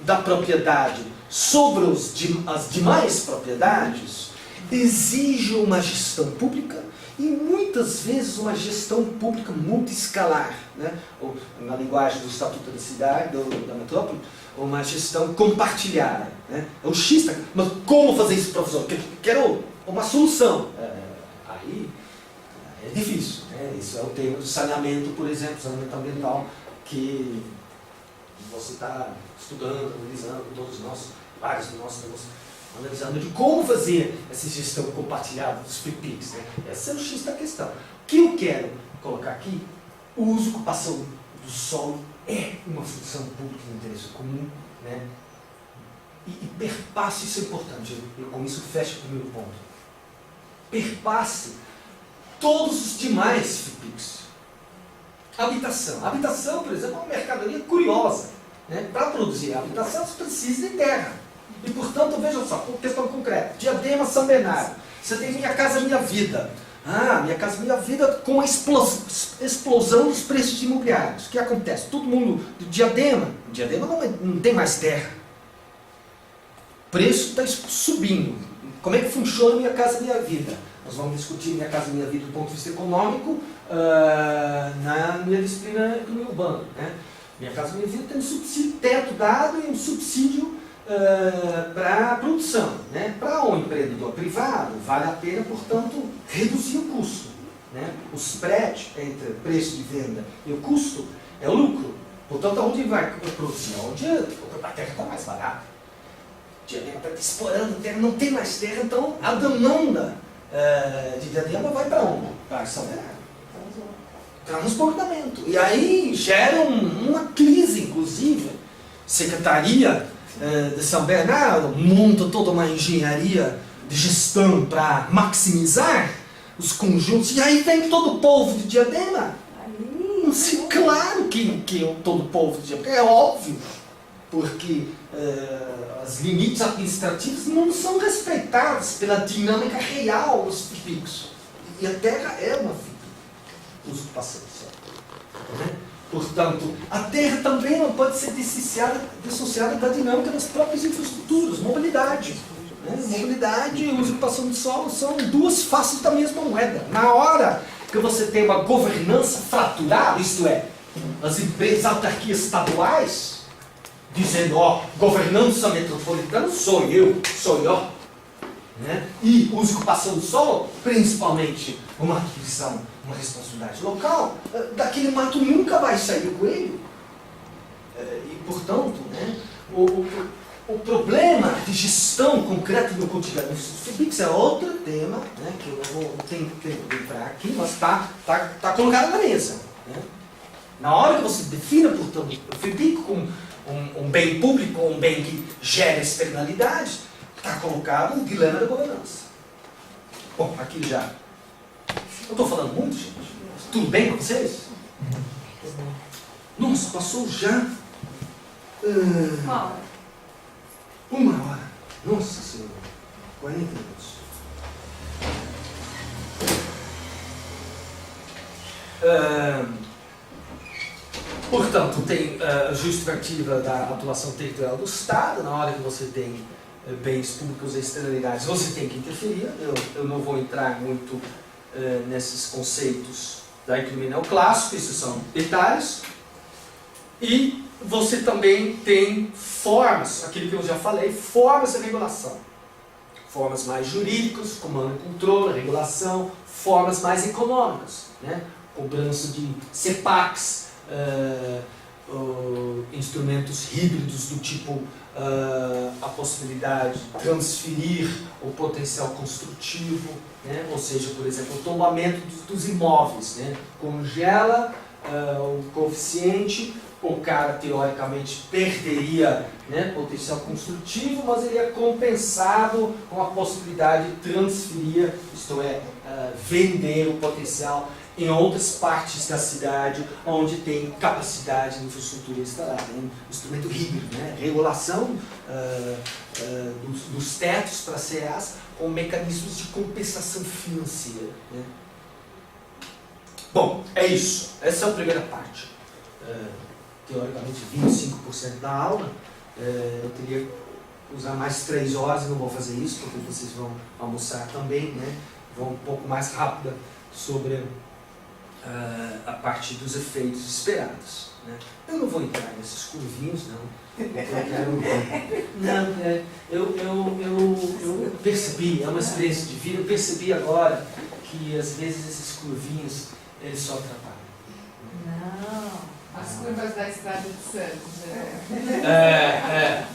da propriedade sobre as demais propriedades, exige uma gestão pública e muitas vezes uma gestão pública multiescalar, né? Ou, na linguagem do Estatuto da Cidade, da Metrópole, uma gestão compartilhada, né? É o X, mas como fazer isso, professor? Quero uma solução. Aí é difícil, né? Isso é o tema do saneamento, por exemplo, saneamento ambiental, que você está estudando, analisando, todos nós, vários de nós estamos analisando de como fazer essa gestão compartilhada dos free picks, né? Esse é o X da questão. O que eu quero colocar aqui, o uso e ocupação do solo é uma função pública de interesse comum, né? E perpasse, isso é importante, eu com isso fecho o primeiro ponto. Perpasse todos os demais free picks. Habitação. Habitação, por exemplo, é uma mercadoria curiosa, né? Para produzir habitação, você precisa de terra. E, portanto, veja só, questão concreta. Diadema, São Bernardo. Você tem Minha Casa Minha Vida. Minha Casa Minha Vida com a explosão dos preços de imobiliários. O que acontece? Todo mundo do Diadema não tem mais terra. O preço está subindo. Como é que funciona Minha Casa Minha Vida? Nós vamos discutir Minha Casa Minha Vida do ponto de vista econômico na minha disciplina Economia Urbana, né? Minha Casa Minha Vida tem um subsídio teto dado e um subsídio para a produção, né? Para um empreendedor privado, vale a pena, portanto, reduzir o custo, né? O spread entre o preço de venda e o custo é o lucro. Portanto, aonde vai produzir? Onde a terra está mais barata. Diadema está explorando terra, não tem mais terra, então a demanda de Diadema vai para onde? Para São Bernardo. Transbordamento. E aí gera uma crise, inclusive. Secretaria de São Bernardo monta toda uma engenharia de gestão para maximizar os conjuntos. E aí vem todo o povo de Diadema. Claro que todo o povo de Diadema. É óbvio. Porque os limites administrativos não são respeitados pela dinâmica real dos picos. E a terra é uma usurpação. Né? Portanto, a terra também não pode ser dissociada da dinâmica das próprias infraestruturas, mobilidade. Né? Mobilidade e usurpação de solo são duas faces da mesma moeda. Na hora que você tem uma governança fraturada, isto é, as empresas, autarquias estaduais, dizendo, governança metropolitana sou eu. Né? E usurpação do solo, principalmente uma aquisição, uma responsabilidade local, daquele mato nunca vai sair o coelho. E, portanto, né, o problema de gestão concreta do cotidiano dos FIPICs é outro tema, né, que eu não tenho tempo de entrar aqui, mas está colocado na mesa. Né? Na hora que você defina, portanto, o FIPIC como um bem público, um bem que gera externalidades, está colocado um dilema da governança. Bom, aqui já. Eu estou falando muito, gente. Tudo bem com vocês? Nossa, passou já. Uma hora. Nossa Senhora. 40 minutos. Portanto, tem a justificativa da atuação territorial do Estado. Na hora que você tem bens públicos e externalidades, você tem que interferir. Eu não vou entrar muito nesses conceitos da economia neoclássica, isso são detalhes. E você também tem formas, aquilo que eu já falei, formas de regulação. Formas mais jurídicas, comando e controle, regulação, formas mais econômicas, né? Cobrança de CEPACs, instrumentos híbridos do tipo a possibilidade de transferir o potencial construtivo, né? Ou seja, por exemplo, o tombamento dos imóveis, né? Congela o coeficiente, o cara teoricamente perderia, né, potencial construtivo, mas ele é compensado com a possibilidade de transferir, isto é, vender o potencial em outras partes da cidade onde tem capacidade de infraestrutura instalada. É um instrumento híbrido, né? Regulação dos tetos para CEAs com mecanismos de compensação financeira. Né? Bom, é isso. Essa é a primeira parte. Teoricamente, 25% da aula. Eu teria que usar mais 3 horas, não vou fazer isso, porque vocês vão almoçar também, né? Vão um pouco mais rápida sobre a parte dos efeitos esperados. Né? Eu não vou entrar nesses curvinhos, não. Eu percebi, é uma experiência de vida, eu percebi agora que às vezes esses curvinhos, eles só atrapalham. Não. As curvas da Estrada de Santos. Né?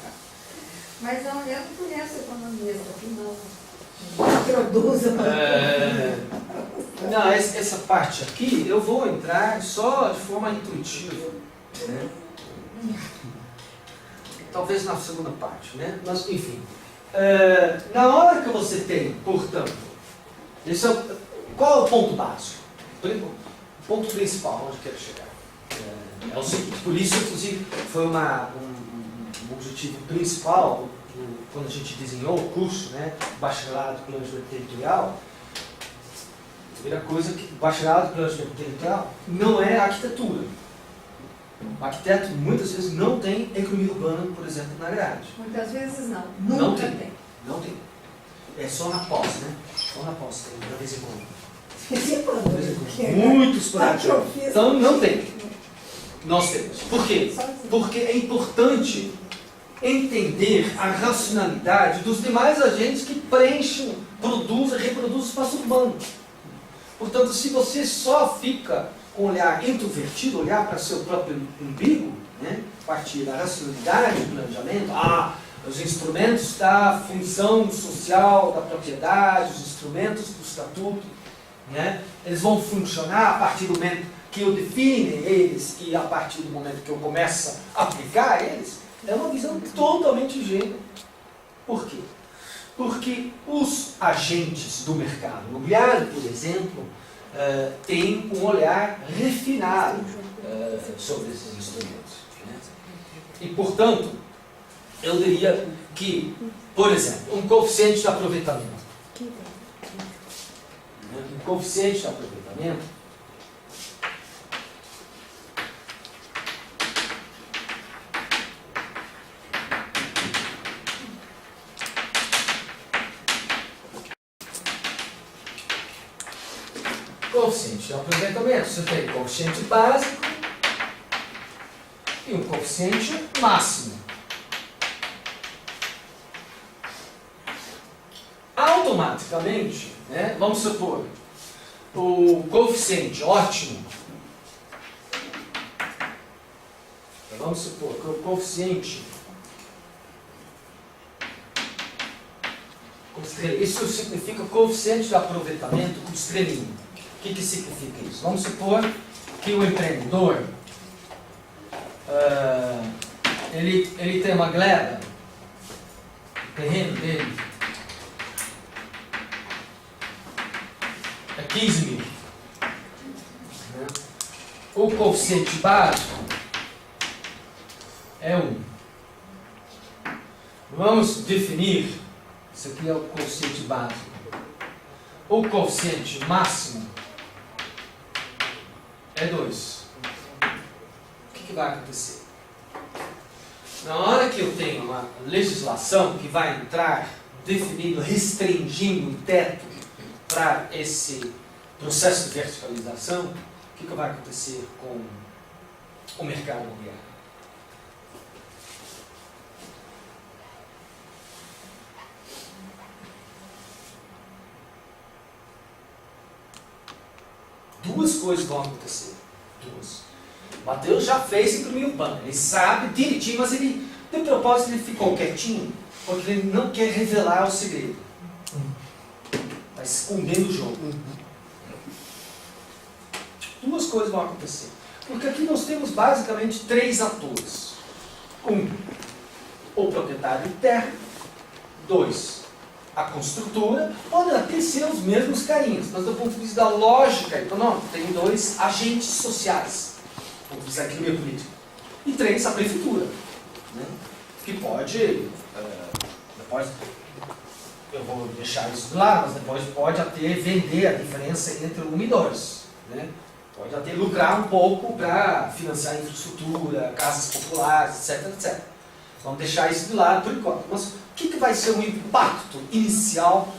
Mas eu não conheço economista que não introduza. Não, essa parte aqui eu vou entrar só de forma intuitiva. Né? Talvez na segunda parte, né? Mas, enfim. Na hora que você tem, portanto, qual é o ponto básico? O ponto principal onde eu quero chegar. É o seguinte, por isso, inclusive, foi um objetivo principal quando a gente desenhou o curso, né? Bacharelado em Planejamento Territorial. A primeira coisa que Bacharelado em Planejamento Territorial não é arquitetura. O arquiteto muitas vezes não tem economia urbana, por exemplo, na grade. Muitas vezes não. Não Nunca tem. tem. Não tem. É só na pós, né? Só na pós tem, de vez em quando. Muitos práticos. Então não tem. Nós temos. Por quê? Porque é importante entender a racionalidade dos demais agentes que preenchem, produzem, reproduzem o espaço urbano. Portanto, se você só fica com o olhar introvertido, olhar para seu próprio umbigo, né, a partir da racionalidade do planejamento, os instrumentos da função social da propriedade, os instrumentos do estatuto, né, eles vão funcionar a partir do momento que eu define eles e a partir do momento que eu começo a aplicar eles, é uma visão totalmente ingênua. Por quê? Porque os agentes do mercado imobiliário, por exemplo, têm um olhar refinado sobre esses instrumentos. Né? E, portanto, eu diria que, por exemplo, um coeficiente de aproveitamento. Um coeficiente de aproveitamento coeficiente de aproveitamento, você tem coeficiente básico e um coeficiente máximo. Automaticamente, né, vamos supor, o coeficiente ótimo, vamos supor que o coeficiente, isso significa coeficiente de aproveitamento com estrelinha. O que significa isso? Vamos supor que o empreendedor ele tem uma gleba, o terreno dele é 15 mil. O coeficiente básico é 1. Vamos definir, isso aqui é o coeficiente básico. O coeficiente máximo é 2. O que vai acontecer? Na hora que eu tenho uma legislação que vai entrar definindo, restringindo o teto para esse processo de verticalização, o que vai acontecer com o mercado imobiliário? Duas coisas vão acontecer. Duas. Mateus já fez economia urbana. Ele sabe direitinho, mas ele, de propósito, ele ficou quietinho, porque ele não quer revelar o segredo. Está escondendo o jogo. Duas coisas vão acontecer. Porque aqui nós temos basicamente 3 atores. 1, o proprietário de terra. 2, a construtora, podem até ser os mesmos carinhos, mas do ponto de vista da lógica econômica, tem dois agentes sociais, do ponto de vista da economia política. E três, a prefeitura, né? Que pode, depois, eu vou deixar isso claro, mas depois pode até vender a diferença entre 1 e 2. Né? Pode até lucrar um pouco para financiar a infraestrutura, casas populares, etc, etc. Vamos deixar isso de lado por enquanto. Mas o que vai ser o impacto inicial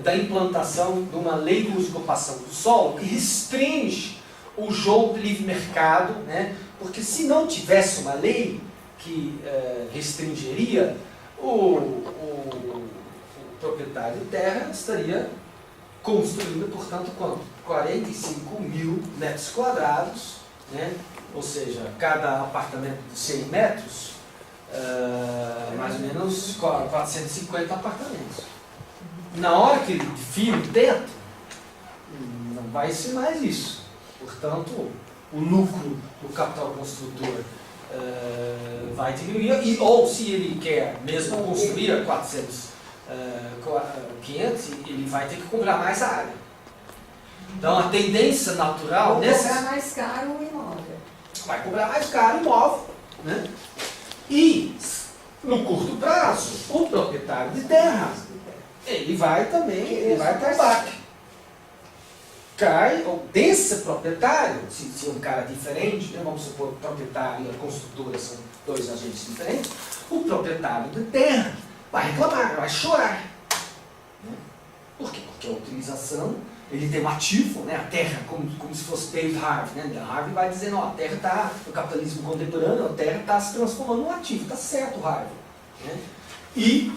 da implantação de uma lei de uso e ocupação do solo que restringe o jogo de livre mercado, né? Porque se não tivesse uma lei que restringiria, o proprietário de terra estaria construindo, portanto, quanto? 45 mil metros quadrados, né? Ou seja, cada apartamento de 100 metros, mais ou menos 450 apartamentos. Na hora que ele define o teto, não vai ser mais isso. Portanto, o lucro do capital construtor vai diminuir, ou se ele quer mesmo construir a 500, ele vai ter que comprar mais área. Então a tendência natural nessa... Vai comprar mais caro o imóvel. Vai comprar mais caro o imóvel, né? E no curto prazo, o proprietário de terra, ele vai também, ele vai para o baque. Cai, ou desse proprietário, se é um cara diferente, né? Vamos supor que o proprietário e a construtora são dois agentes diferentes, o proprietário de terra vai reclamar, vai chorar. Por quê? Porque a utilização, ele tem um ativo, né? A terra, como se fosse David Harvey. Né? Harvey vai dizendo, ó, a terra está, no capitalismo contemporâneo, a terra está se transformando num ativo, está certo, Harvey. Né? E,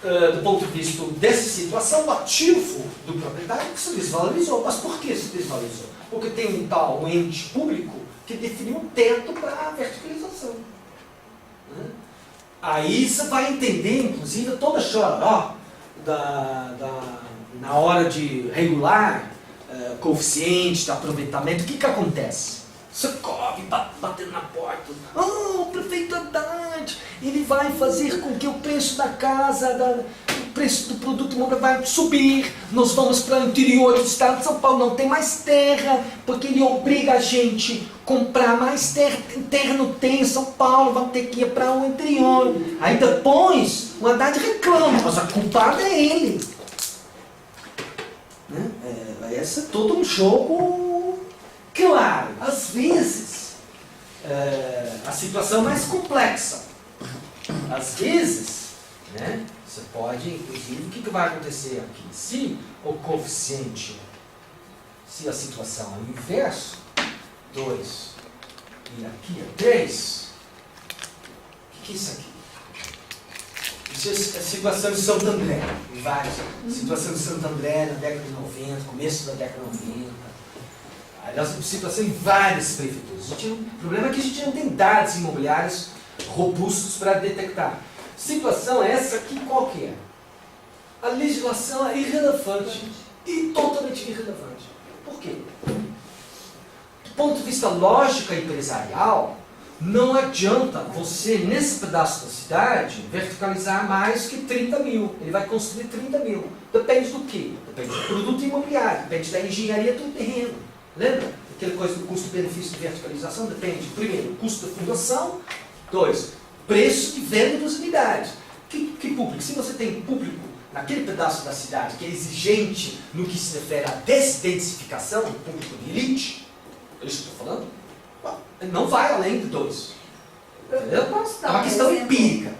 do ponto de vista dessa situação, o ativo do proprietário se desvalorizou. Mas por que se desvalorizou? Porque tem um ente público que definiu um teto para a verticalização. Né? Aí você vai entender, inclusive, toda a chororó na hora de regular coeficiente de aproveitamento. O que acontece? Você corre batendo na porta. O prefeito Haddad, ele vai fazer com que o preço da casa, o preço do produto imóvel vai subir. Nós vamos para o interior do estado de São Paulo, não tem mais terra, porque ele obriga a gente a comprar mais terra. Terra não tem em São Paulo, vamos ter que ir para o interior. Aí depois, o Haddad reclama, mas a culpada é ele. Né? Esse é todo um jogo. Claro, às vezes a situação é mais complexa. Às vezes, né, você pode, inclusive, o que vai acontecer aqui? Se o coeficiente, se a situação é o inverso, 2 e aqui é 3, o que é isso aqui? Isso é a situação de Santo André, várias. Situação de Santo André na década de 90, começo da década de 90. Aliás, situação em várias prefeituras. O problema é que a gente não tem dados imobiliários robustos para detectar. Situação essa aqui qual que é? A legislação é irrelevante e totalmente irrelevante. Por quê? Do ponto de vista lógica empresarial, não adianta você, nesse pedaço da cidade, verticalizar mais que 30 mil. Ele vai construir 30 mil. Depende do quê? Depende do produto imobiliário, depende da engenharia do terreno. Lembra? Aquela coisa do custo-benefício de verticalização depende, primeiro, do custo da fundação, 2, preço de venda das unidades. Que público? Se você tem público naquele pedaço da cidade que é exigente no que se refere à desdensificação, público de elite, é isso que eu estou falando? Não vai além de 2. Entendeu? É uma questão empírica.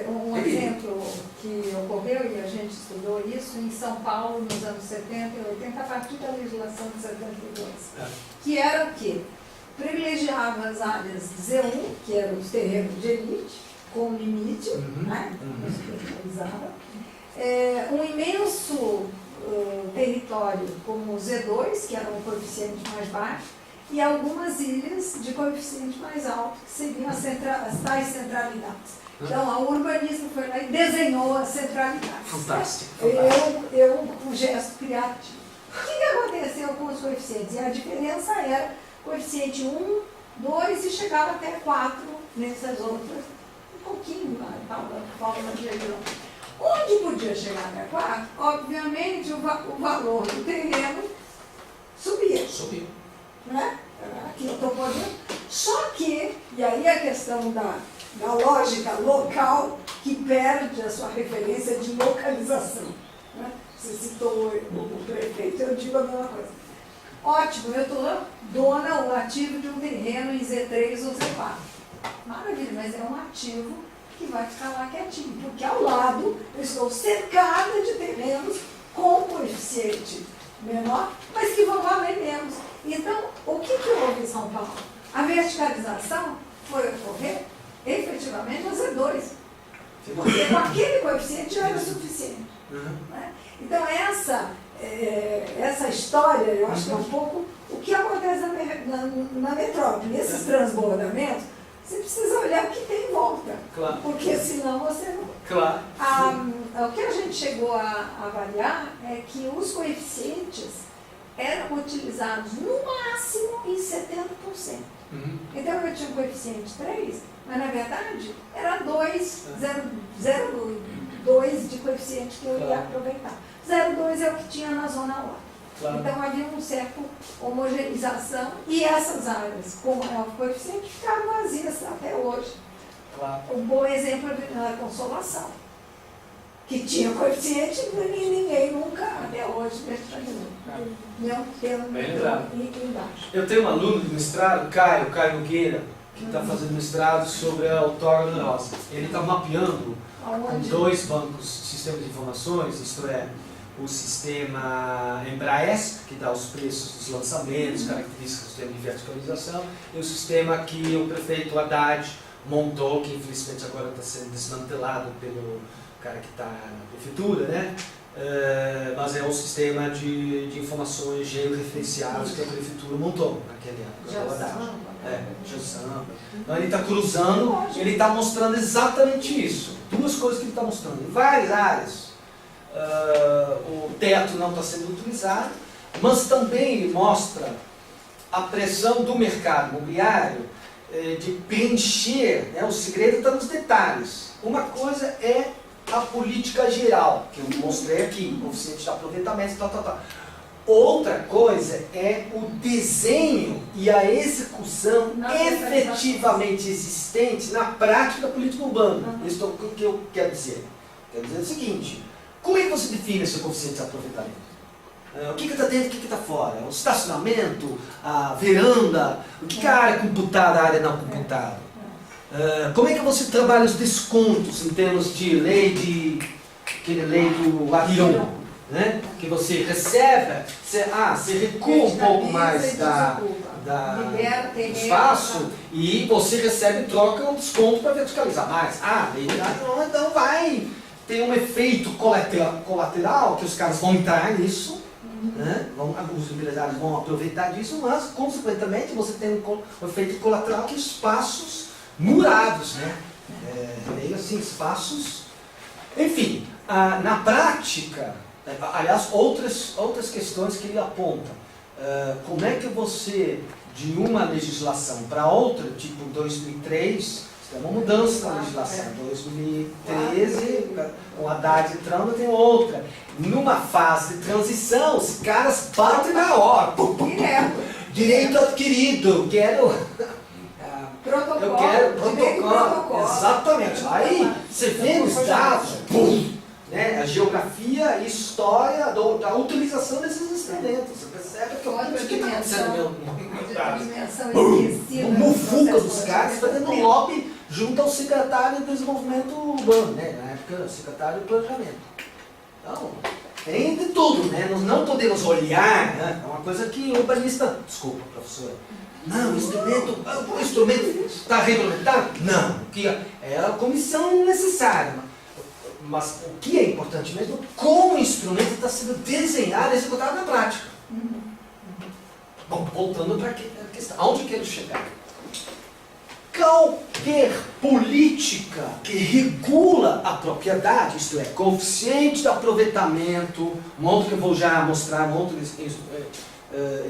Um exemplo que ocorreu, e a gente estudou isso, em São Paulo, nos anos 70 e 80, a partir da legislação de 72. Que era o quê? Privilegiava as áreas Z1, que eram os terrenos de elite, com limite, né? Um imenso território como o Z2, que era um coeficiente mais baixo, e algumas ilhas de coeficiente mais alto, que seriam as tais centralidades. Então, o urbanismo foi lá e desenhou a centralidade. Fantástico. Um gesto criativo. O que aconteceu com os coeficientes? E a diferença era coeficiente 1, 2 e chegava até 4 nessas outras. Um pouquinho, falta de região. Onde podia chegar até 4, obviamente o valor do terreno subia. Subiu. Né? Aqui eu estou podendo. Só que, e aí a questão da lógica local que perde a sua referência de localização. Né? Você citou o prefeito, eu digo a mesma coisa. Ótimo, eu estou dona ou ativo de um terreno em Z3 ou Z4. Maravilha, mas é um ativo que vai ficar lá quietinho, porque ao lado eu estou cercada de terrenos com coeficiente menor, mas que vão valer menos. Então, o que houve em São Paulo? A verticalização foi ocorrer efetivamente no Z2. Porque com aquele coeficiente já era suficiente. Né? Então, essa história, eu acho que é um pouco o que acontece na metrópole. Esses transbordamentos, você precisa olhar o que tem em volta. Claro. Porque senão você não... Claro. O que a gente chegou a avaliar é que os coeficientes eram utilizados no máximo em 70%. Então eu tinha um coeficiente 3, mas na verdade era 0,2 de coeficiente que eu ia aproveitar. 0,2 é o que tinha na zona lá. Claro. Então havia uma certa homogeneização e essas áreas com maior coeficiente ficaram vazias até hoje. Claro. Um bom exemplo é a Consolação, que tinha coeficiente e ninguém nunca até hoje verticalizou. Não tendo embaixo. Eu tenho um aluno do mestrado, Caio Nogueira, que está fazendo mestrado sobre a autógrafo neurosa. Ele está mapeando com 2 bancos de sistemas de informações, isto é, o sistema Embraes, que dá os preços dos lançamentos, características do sistema de verticalização, e o sistema que o prefeito Haddad montou, que infelizmente agora está sendo desmantelado pelo cara que está na prefeitura, né? Mas é um sistema de informações georreferenciadas que a prefeitura montou naquele época. GeoSamba. Então ele está cruzando, ele está mostrando exatamente isso. 2 coisas que ele está mostrando. Em várias áreas, o teto não está sendo utilizado, mas também ele mostra a pressão do mercado imobiliário de preencher, né? O segredo está nos detalhes. Uma coisa é a política geral, que eu mostrei aqui, coeficiente de aproveitamento, tal. Outra coisa é o desenho e a execução efetivamente existente na prática da política urbana. Isso é o que eu quero dizer. Quero dizer o seguinte: como é que você define esse coeficiente de aproveitamento? O que está dentro e o que está fora? O estacionamento, a veranda, o que é a área computada, a área não computada? Como é que você trabalha os descontos em termos de aquele lei do avião? Né? Que você recebe, você recua um pouco mais do espaço e você recebe em troca um desconto para verticalizar mais. Então vai ter um efeito colateral que os caras vão entrar nisso, né? Os empresários vão aproveitar disso, mas consequentemente você tem um efeito colateral que espaços murados, né? Meio assim, espaços. Enfim, na prática, aliás, outras questões que ele aponta. Como é que você, de uma legislação para outra, tipo 2003, tem uma mudança na legislação, 2013, com a Haddad entrando, tem outra. Numa fase de transição, os caras batem na hora. Direito adquirido, quero protocolo. Exatamente. Aí você vê os dados, né, a geografia e história da utilização desses instrumentos. Você percebe que outra dimensão o mufuca dos caras fazendo lobby junto ao secretário de desenvolvimento urbano, né? Na época, secretário de planejamento. Então, tem de tudo, né? Nós não podemos olhar, né? É uma coisa que o urbanista... Desculpa, professor. Não, o instrumento está regulamentado? Não. É a comissão necessária. Mas o que é importante mesmo, como o instrumento está sendo desenhado e executado na prática. Bom, voltando para a questão, aonde eu quero chegar? Qualquer política que regula a propriedade, isto é, coeficiente de aproveitamento, um outro que eu vou já mostrar, um outro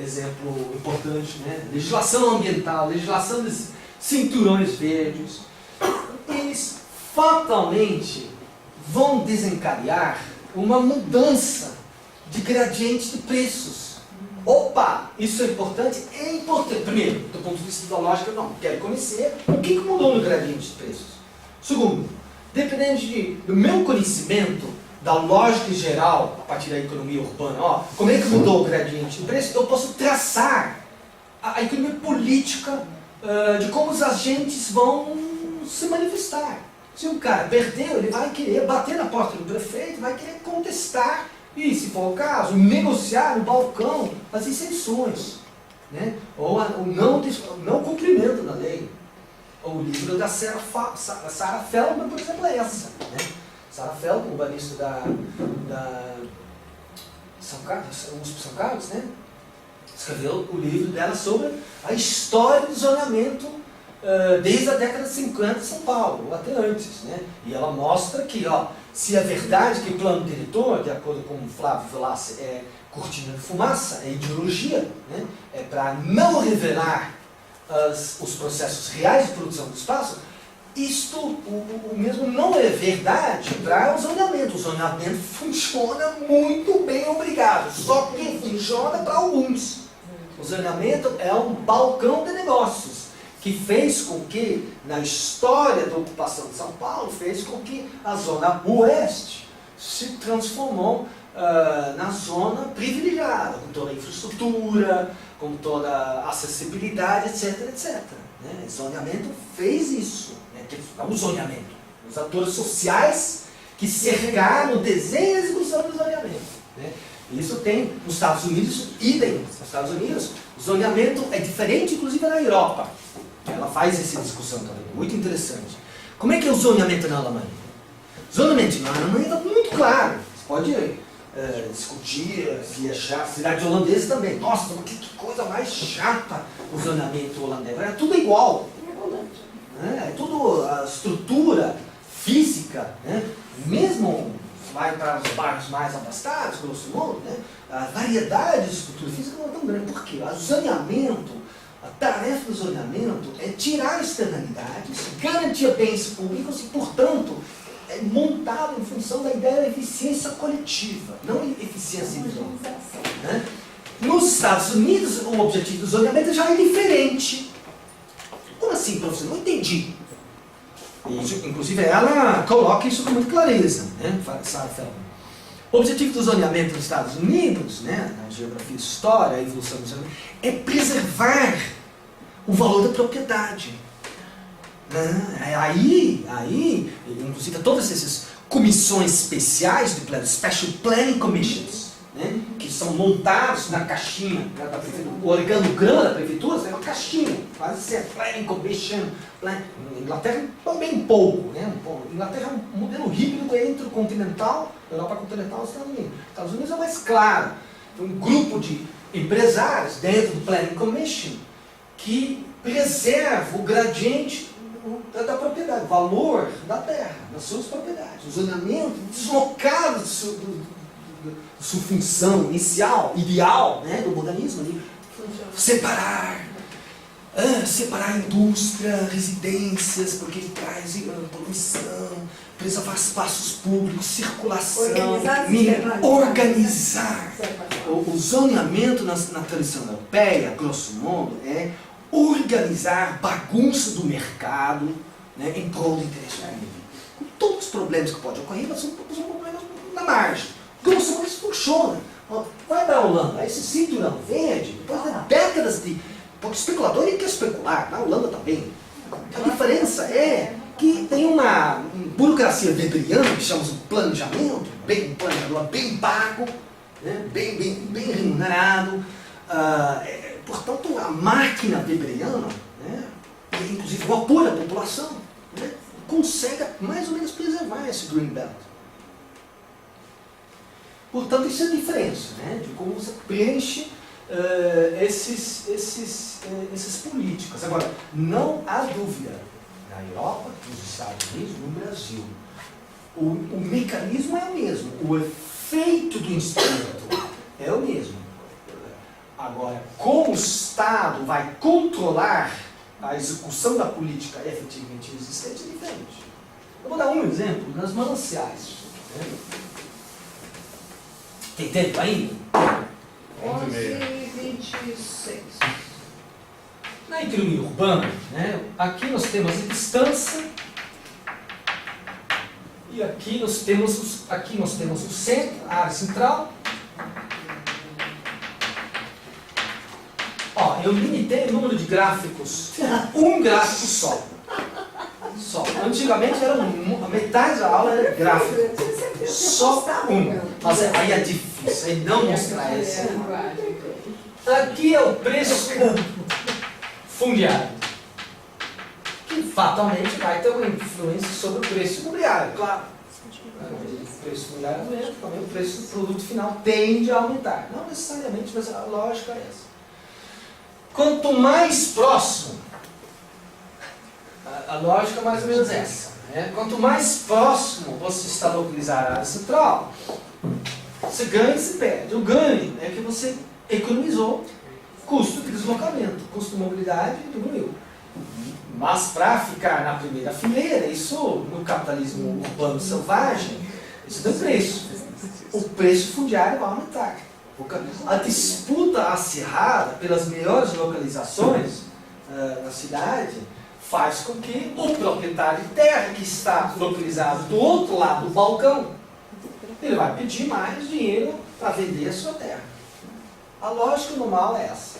exemplo importante, né? Legislação ambiental, legislação dos cinturões verdes, eles fatalmente vão desencadear uma mudança de gradiente de preços. Opa, isso é importante? É importante. Primeiro, do ponto de vista da lógica, não. Quero conhecer o que mudou no gradiente de preços. Segundo, dependendo do meu conhecimento da lógica geral, a partir da economia urbana, como é que mudou o gradiente de preços, eu posso traçar a economia política de como os agentes vão se manifestar. Se um cara perdeu, ele vai querer bater na porta do prefeito, vai querer contestar e, se for o caso, negociar no balcão as isenções, né? Ou não cumprimento da lei. O livro da Sarah Feldman, por exemplo, é essa. Né? Sarah Feldman, urbanista da São Carlos, né? Escreveu o livro dela sobre a história do zoneamento desde a década de 50 de São Paulo, ou até antes. Né? E ela mostra que, se é verdade que o plano diretor, de acordo com o Flávio Vilaça, é cortina de fumaça, é ideologia, né? É para não revelar os processos reais de produção do espaço, isto o mesmo não é verdade para o zoneamento. O zoneamento funciona muito bem, obrigado, só que funciona para alguns. O zoneamento é um balcão de negócios, que fez com que, na história da ocupação de São Paulo, fez com que a zona oeste se transformou na zona privilegiada, com toda a infraestrutura, com toda a acessibilidade, etc, etc. Né? O zoneamento fez isso. Né? O zoneamento. Os atores sociais que cercaram o desenho e a execução do zoneamento. Né? Isso tem nos Estados Unidos, idem. Nos Estados Unidos, o zoneamento é diferente, inclusive, na Europa. Ela faz essa discussão também, muito interessante. Como é que é o zoneamento na Alemanha? O zoneamento na Alemanha está muito claro. Você pode discutir se é chato. Cidade holandesa também. Nossa, que coisa mais chata o zoneamento holandês. É tudo igual. É tudo a estrutura física. Né? Mesmo vai para os bairros mais abastados, grosso modo, né? A variedade de estrutura física não é tão grande. Por quê? O zoneamento, a tarefa do zoneamento é tirar externalidades, garantir bens públicos e, portanto, é montado em função da ideia da eficiência coletiva, não eficiência individual. Né? Nos Estados Unidos, o objetivo do zoneamento já é diferente. Como assim, professor? Não entendi. Isso, inclusive, ela coloca isso com muita clareza, né? Sarah Feldman. O objetivo do zoneamento nos Estados Unidos, né, na geografia e história, a evolução do zoneamento, é preservar o valor da propriedade. Aí, inclusive, todas essas comissões especiais de plano, Special Planning Commissions, né, que são montados na caixinha, né, da prefeitura, o organograma da prefeitura é uma caixinha, quase sempre, Planning Commission. Inglaterra também pouco, né? Inglaterra é um modelo híbrido entre o continental, Europa continental e os Estados Unidos. Os Estados Unidos é mais claro. Tem um grupo de empresários dentro do Planning Commission que preserva o gradiente da propriedade, o valor da terra, das suas propriedades. O zoneamento deslocado de sua função inicial, ideal, né, do modernismo, de separar a indústria, residências, porque traz poluição, preservar espaços públicos, circulação, organizar. O zoneamento na tradição europeia, grosso modo, é organizar bagunça do mercado, né, em prol do interesse público. Com todos os problemas que podem ocorrer, mas são problemas na margem. Grosso modo, isso funciona. Vai para a Holanda, esse cinturão verde, depois de décadas de... Porque o especulador ele quer especular, na Holanda também. A diferença é que tem uma burocracia weberiana, que chamamos de planejamento, um planejador bem pago, né, bem remunerado. Portanto, a máquina weberiana, né, inclusive o apoio da população, né, consegue mais ou menos preservar esse Green Belt. Portanto, isso é a diferença, né, de como você preenche essas políticas. Agora, não há dúvida, na Europa, nos Estados Unidos, no Brasil, o mecanismo é o mesmo, o efeito do instrumento é o mesmo. Agora, como o Estado vai controlar a execução da política efetivamente existente é diferente. Eu vou dar um exemplo nas mananciais. Né? Tem tempo ainda? 11h26. Na economia urbana, né, aqui nós temos a distância e aqui nós temos o centro, a área central. Ó, eu limitei o número de gráficos, um gráfico só. Antigamente era a metade da aula era gráfico, só um. Mas aí é difícil, aí não mostrar esse. Aqui é o preço fundiário, que fatalmente vai ter uma influência sobre o preço imobiliário, claro. O preço imobiliário aumenta, também o preço do produto final tende a aumentar. Não necessariamente, mas a lógica é essa. Quanto mais próximo, a lógica é mais ou menos essa, né? Quanto mais próximo você está localizado à área central, você ganha e você perde. O ganho é que você economizou custo de deslocamento, custo de mobilidade diminuiu. Mas para ficar na primeira fileira, isso no capitalismo urbano selvagem, isso tem preço. O preço fundiário vai aumentar. A disputa acirrada pelas melhores localizações na cidade faz com que o proprietário de terra que está localizado do outro lado do balcão, ele vai pedir mais dinheiro para vender a sua terra. A lógica normal é essa.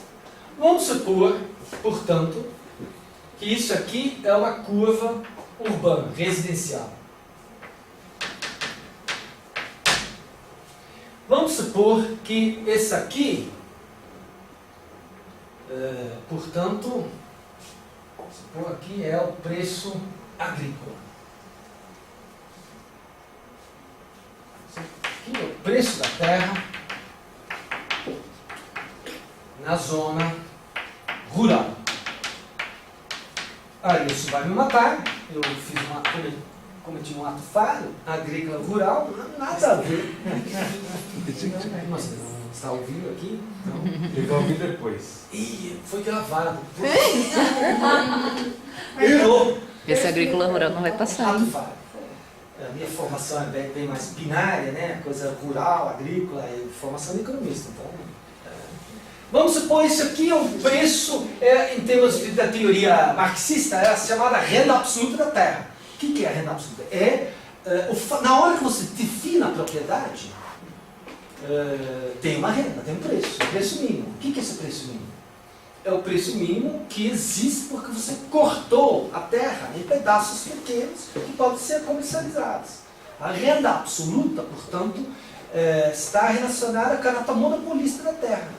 Vamos supor, portanto, que isso aqui é uma curva urbana, residencial. Vamos supor que esse aqui, portanto, supor aqui é o preço agrícola. Esse aqui é o preço da terra na zona rural. Aí isso vai me matar. Eu cometi um ato falho, agrícola rural, nada a ver. Mas você está ouvindo aqui? Não. Ele vai ouvir depois. Ih, foi gravado. Errou. Esse agrícola rural não vai passar. Ato falho. A minha formação é bem mais binária, né? Coisa rural, agrícola, e formação de economista. Então, vamos supor, isso aqui é o preço, em termos da teoria marxista, é a chamada renda absoluta da terra. O que é a renda absoluta? Na hora que você define a propriedade, tem uma renda, tem um preço mínimo. O que é esse preço mínimo? É o preço mínimo que existe porque você cortou a terra em pedaços pequenos que podem ser comercializados. A renda absoluta, portanto, está relacionada com a nota monopolista da terra.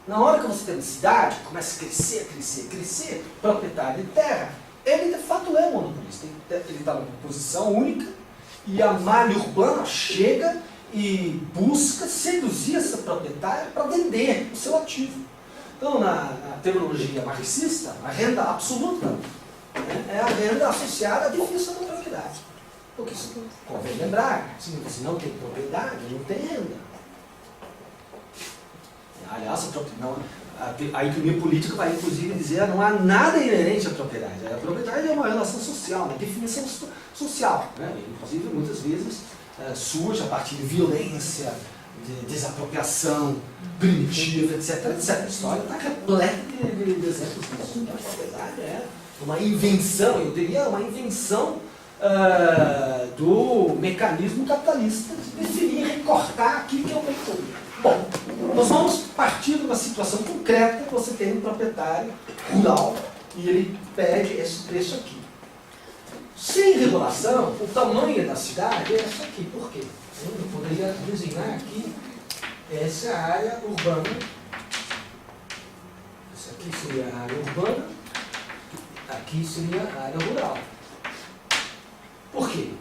Na hora que você tem uma cidade, começa a crescer, proprietário de terra, ele de fato é monopolista. Ele está numa posição única e a malha urbana chega e busca seduzir essa proprietária para vender o seu ativo. Então, na teologia marxista, a renda absoluta, né, é a renda associada à definição da propriedade. Porque isso convém lembrar, se você não tem propriedade, não tem renda. Aliás, a economia política vai inclusive dizer que não há nada inerente à propriedade. A propriedade é uma relação social, uma definição social. Né? Inclusive, muitas vezes, surge a partir de violência, de desapropriação primitiva, etc. A história está repleta de exemplos disso. A propriedade é uma invenção, eu diria, uma invenção do mecanismo capitalista de definir e recortar aquilo que é o bem público. Bom, nós vamos partir de uma situação concreta que você tem um proprietário rural e ele pede esse preço aqui. Sem regulação, o tamanho da cidade é isso aqui. Por quê? Eu poderia desenhar aqui essa área urbana. Essa aqui seria a área urbana, aqui seria a área rural. Por quê?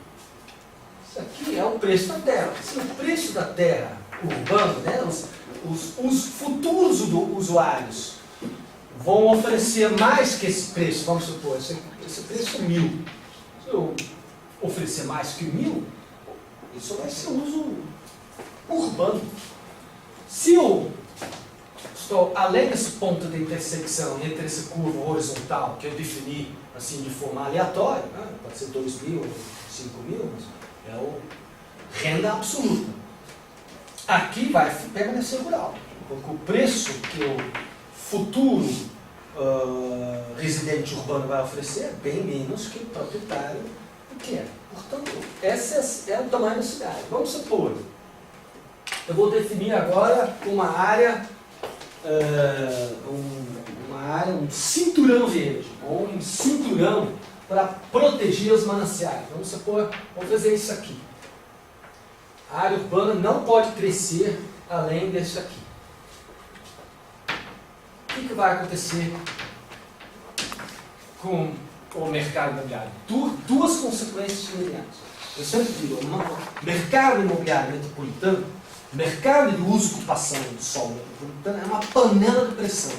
Isso aqui é o preço da terra. Se o preço da terra urbano, né, os futuros usuários vão oferecer mais que esse preço, vamos supor, esse preço é 1.000. Se eu oferecer mais que 1.000, isso vai ser uso urbano. Se eu estou além desse ponto de intersecção entre essa curva horizontal que eu defini assim de forma aleatória, né, pode ser 2.000, 5.000, mas é o renda absoluta. Aqui vai permanecer rural, porque o preço que o futuro residente urbano vai oferecer é bem menos que o proprietário quer. Portanto, esse é o tamanho da cidade. Vamos supor, eu vou definir agora uma área, um cinturão verde, ou um cinturão para proteger os mananciais. Vamos supor, vamos fazer isso aqui. A área urbana não pode crescer além disso aqui. O que vai acontecer com o mercado imobiliário? Duas consequências imediatas. Eu sempre digo, mercado imobiliário metropolitano, mercado de uso e ocupação do solo metropolitano é uma panela de pressão.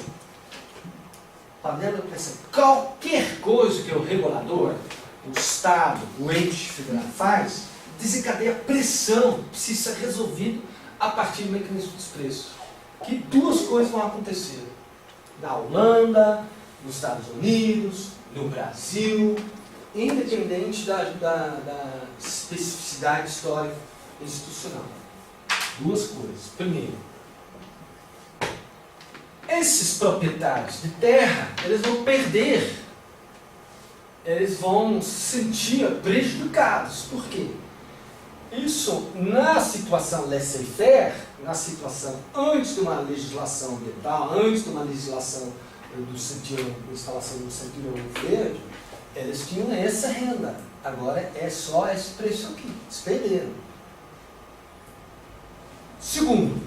Panela de pressão. Qualquer coisa que o regulador, o Estado, o ente federal faz, desencadeia pressão, precisa ser resolvido a partir do mecanismo dos preços. Que duas coisas vão acontecer. Na Holanda, nos Estados Unidos, no Brasil, independente da especificidade histórica institucional. Duas coisas. Primeiro, esses proprietários de terra, eles vão perder, eles vão se sentir prejudicados. Por quê? Isso, na situação laissez-faire, na situação antes de uma legislação ambiental, antes de uma legislação do cinturão, instalação do cinturão verde, eles tinham essa renda. Agora é só esse preço aqui. Eles perderam. Segundo,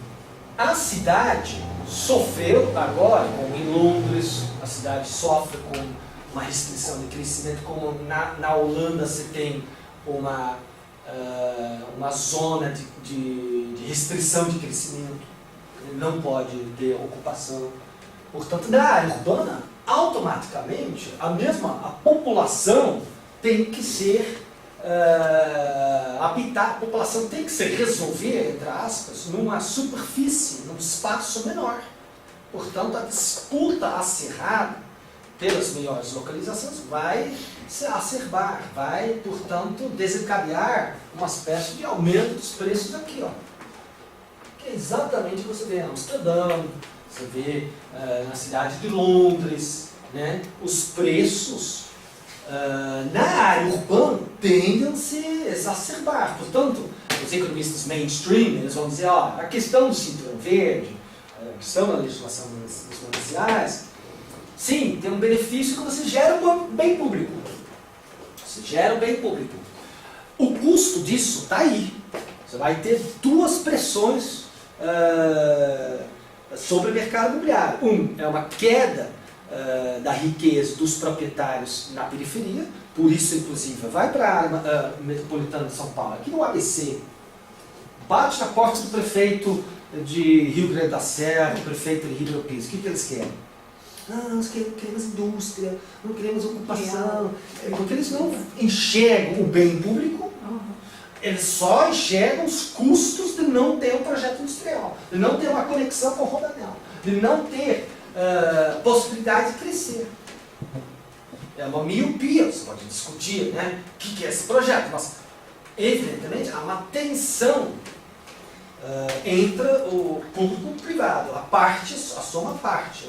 a cidade sofreu agora, como em Londres, a cidade sofre com uma restrição de crescimento, como na Holanda você tem uma zona de restrição de crescimento, não pode ter ocupação. Portanto, na área urbana, automaticamente, a população tem que ser habitar, a população tem que se resolver, entre aspas, numa superfície, num espaço menor. Portanto, a disputa acirrada pelas melhores localizações vai se acerbar, vai, portanto, desencadear uma espécie de aumento dos preços aqui, ó. Que é exatamente o que você vê em Amsterdã, você vê na cidade de Londres, né? Os preços na área urbana tendem a se exacerbar. Portanto, os economistas mainstream, eles vão dizer, ó, a questão do cinturão verde, a questão da legislação dos mananciais, sim, tem um benefício que você gera um bem público. Você gera um bem público. O custo disso está aí. Você vai ter duas pressões sobre o mercado imobiliário. É uma queda da riqueza dos proprietários na periferia, por isso, inclusive, vai para a área metropolitana de São Paulo, aqui no ABC, bate na porta do prefeito de Rio Grande da Serra, do prefeito de Ribeirão Preto. O que eles querem? Nós queremos indústria, não queremos ocupação, porque eles não enxergam o bem público, eles só enxergam os custos de não ter um projeto industrial, de não ter uma conexão com o Rodanel, de não ter possibilidade de crescer. É uma miopia, você pode discutir, né? O que é esse projeto, mas evidentemente há uma tensão entre o público e o privado, a soma parte,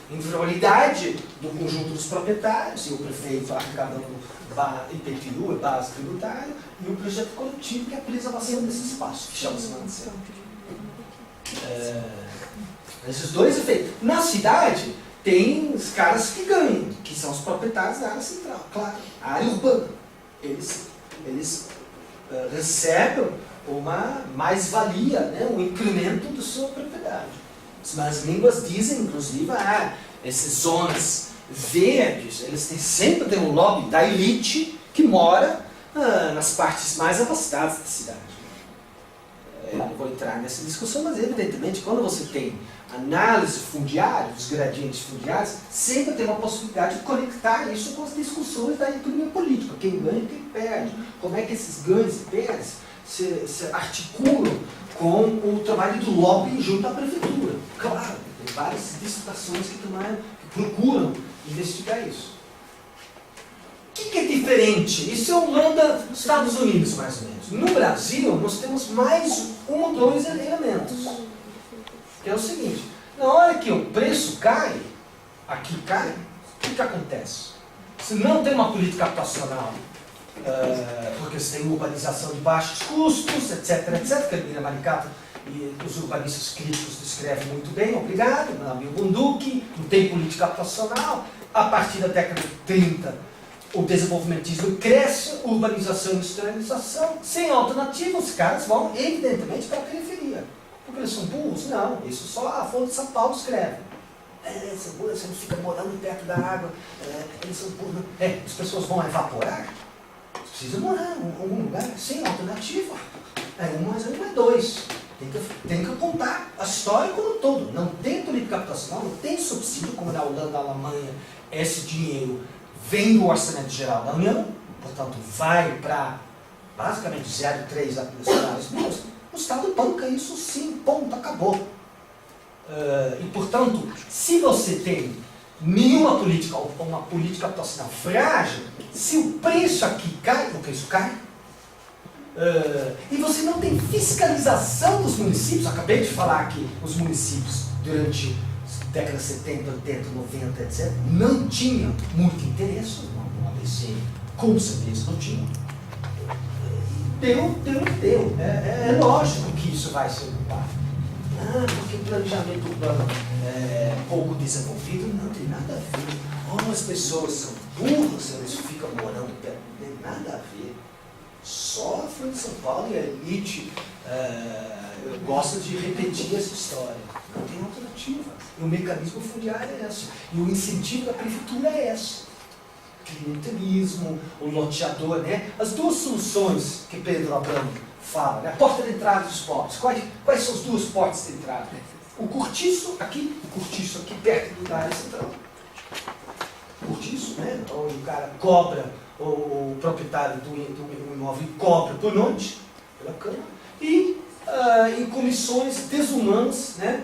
a individualidade do conjunto dos proprietários, e o prefeito arrecadando IPTU, base tributária, e o projeto coletivo, que é a preservação desse espaço, que chama-se manancial. Esses dois efeitos. Na cidade, tem os caras que ganham, que são os proprietários da área central, claro, a área urbana. Eles recebem uma mais-valia, né, um incremento da sua propriedade. As línguas dizem, inclusive, essas zonas verdes, eles sempre têm um lobby da elite que mora nas partes mais afastadas da cidade. Eu não vou entrar nessa discussão, mas evidentemente, quando você tem análise fundiária, os gradientes fundiários, sempre tem uma possibilidade de conectar isso com as discussões da economia política, quem ganha e quem perde, como é que esses ganhos e perdas se articulam com o trabalho do lobby junto à prefeitura. Claro, tem várias dissertações que procuram investigar isso. O que é diferente diferente. Isso é Holanda, Estados Unidos, mais ou menos. No Brasil, nós temos mais um ou dois elementos. Que é o seguinte, na hora que o preço cai, aqui cai, o que acontece? Se não tem uma política habitacional, porque você tem urbanização de baixos custos, etc, etc, que a Emília Maricato e os urbanistas críticos descrevem muito bem, obrigado, Nabil Bunduki, não tem política habitacional. A partir da década de 30, o desenvolvimentismo cresce, urbanização e industrialização, sem alternativa, os caras vão evidentemente para a periferia. Porque eles são burros? Não, isso só a Folha de São Paulo escreve. São burros, você não fica morando perto da água, eles são burros. As pessoas vão evaporar, precisa morar em algum lugar sem alternativa. 1 mais 1 é 2. Tem que contar a história como um todo. Não tem política habitacional, não tem subsídio, como na Holanda, na Alemanha. Esse dinheiro vem do Orçamento Geral da União, portanto, vai para basicamente 0,3 salários mínimos. O Estado banca isso sim, ponto, acabou. E, portanto, se você tem nenhuma política, ou uma política habitacional frágil, se o preço aqui cai, o preço cai, e você não tem fiscalização dos municípios, acabei de falar que os municípios, durante décadas 70, 80, 90, etc., não tinham muito interesse no ABC, com certeza não tinham. Deu. É lógico que isso vai ser ocupado. Porque o planejamento urbano é pouco desenvolvido, não tem nada a ver. As pessoas são burras, eles ficam morando perto, não tem nada a ver. Só a Folha de São Paulo e a elite gosta de repetir essa história. Não tem alternativa. E o mecanismo fundiário é esse. E o incentivo da prefeitura é esse. Clientelismo, o loteador, né? As duas soluções que Pedro Abramo fala, né? A porta de entrada dos portos. Quais são as duas portas de entrada? O cortiço aqui perto da área central. Cortiço, né? Onde o cara cobra, o proprietário do imóvel cobra por noite, pela cama. E em comissões desumanas, né?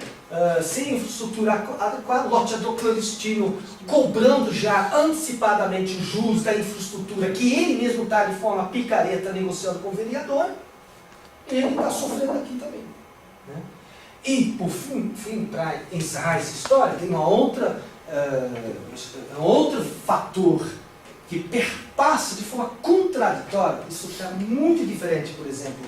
Sem infraestrutura adequada, loteador clandestino cobrando já antecipadamente os juros da infraestrutura que ele mesmo está de forma picareta negociando com o vereador, ele está sofrendo aqui também. Né? E, por fim para encerrar essa história, tem outro fator que perpassa de forma contraditória. Isso está muito diferente, por exemplo,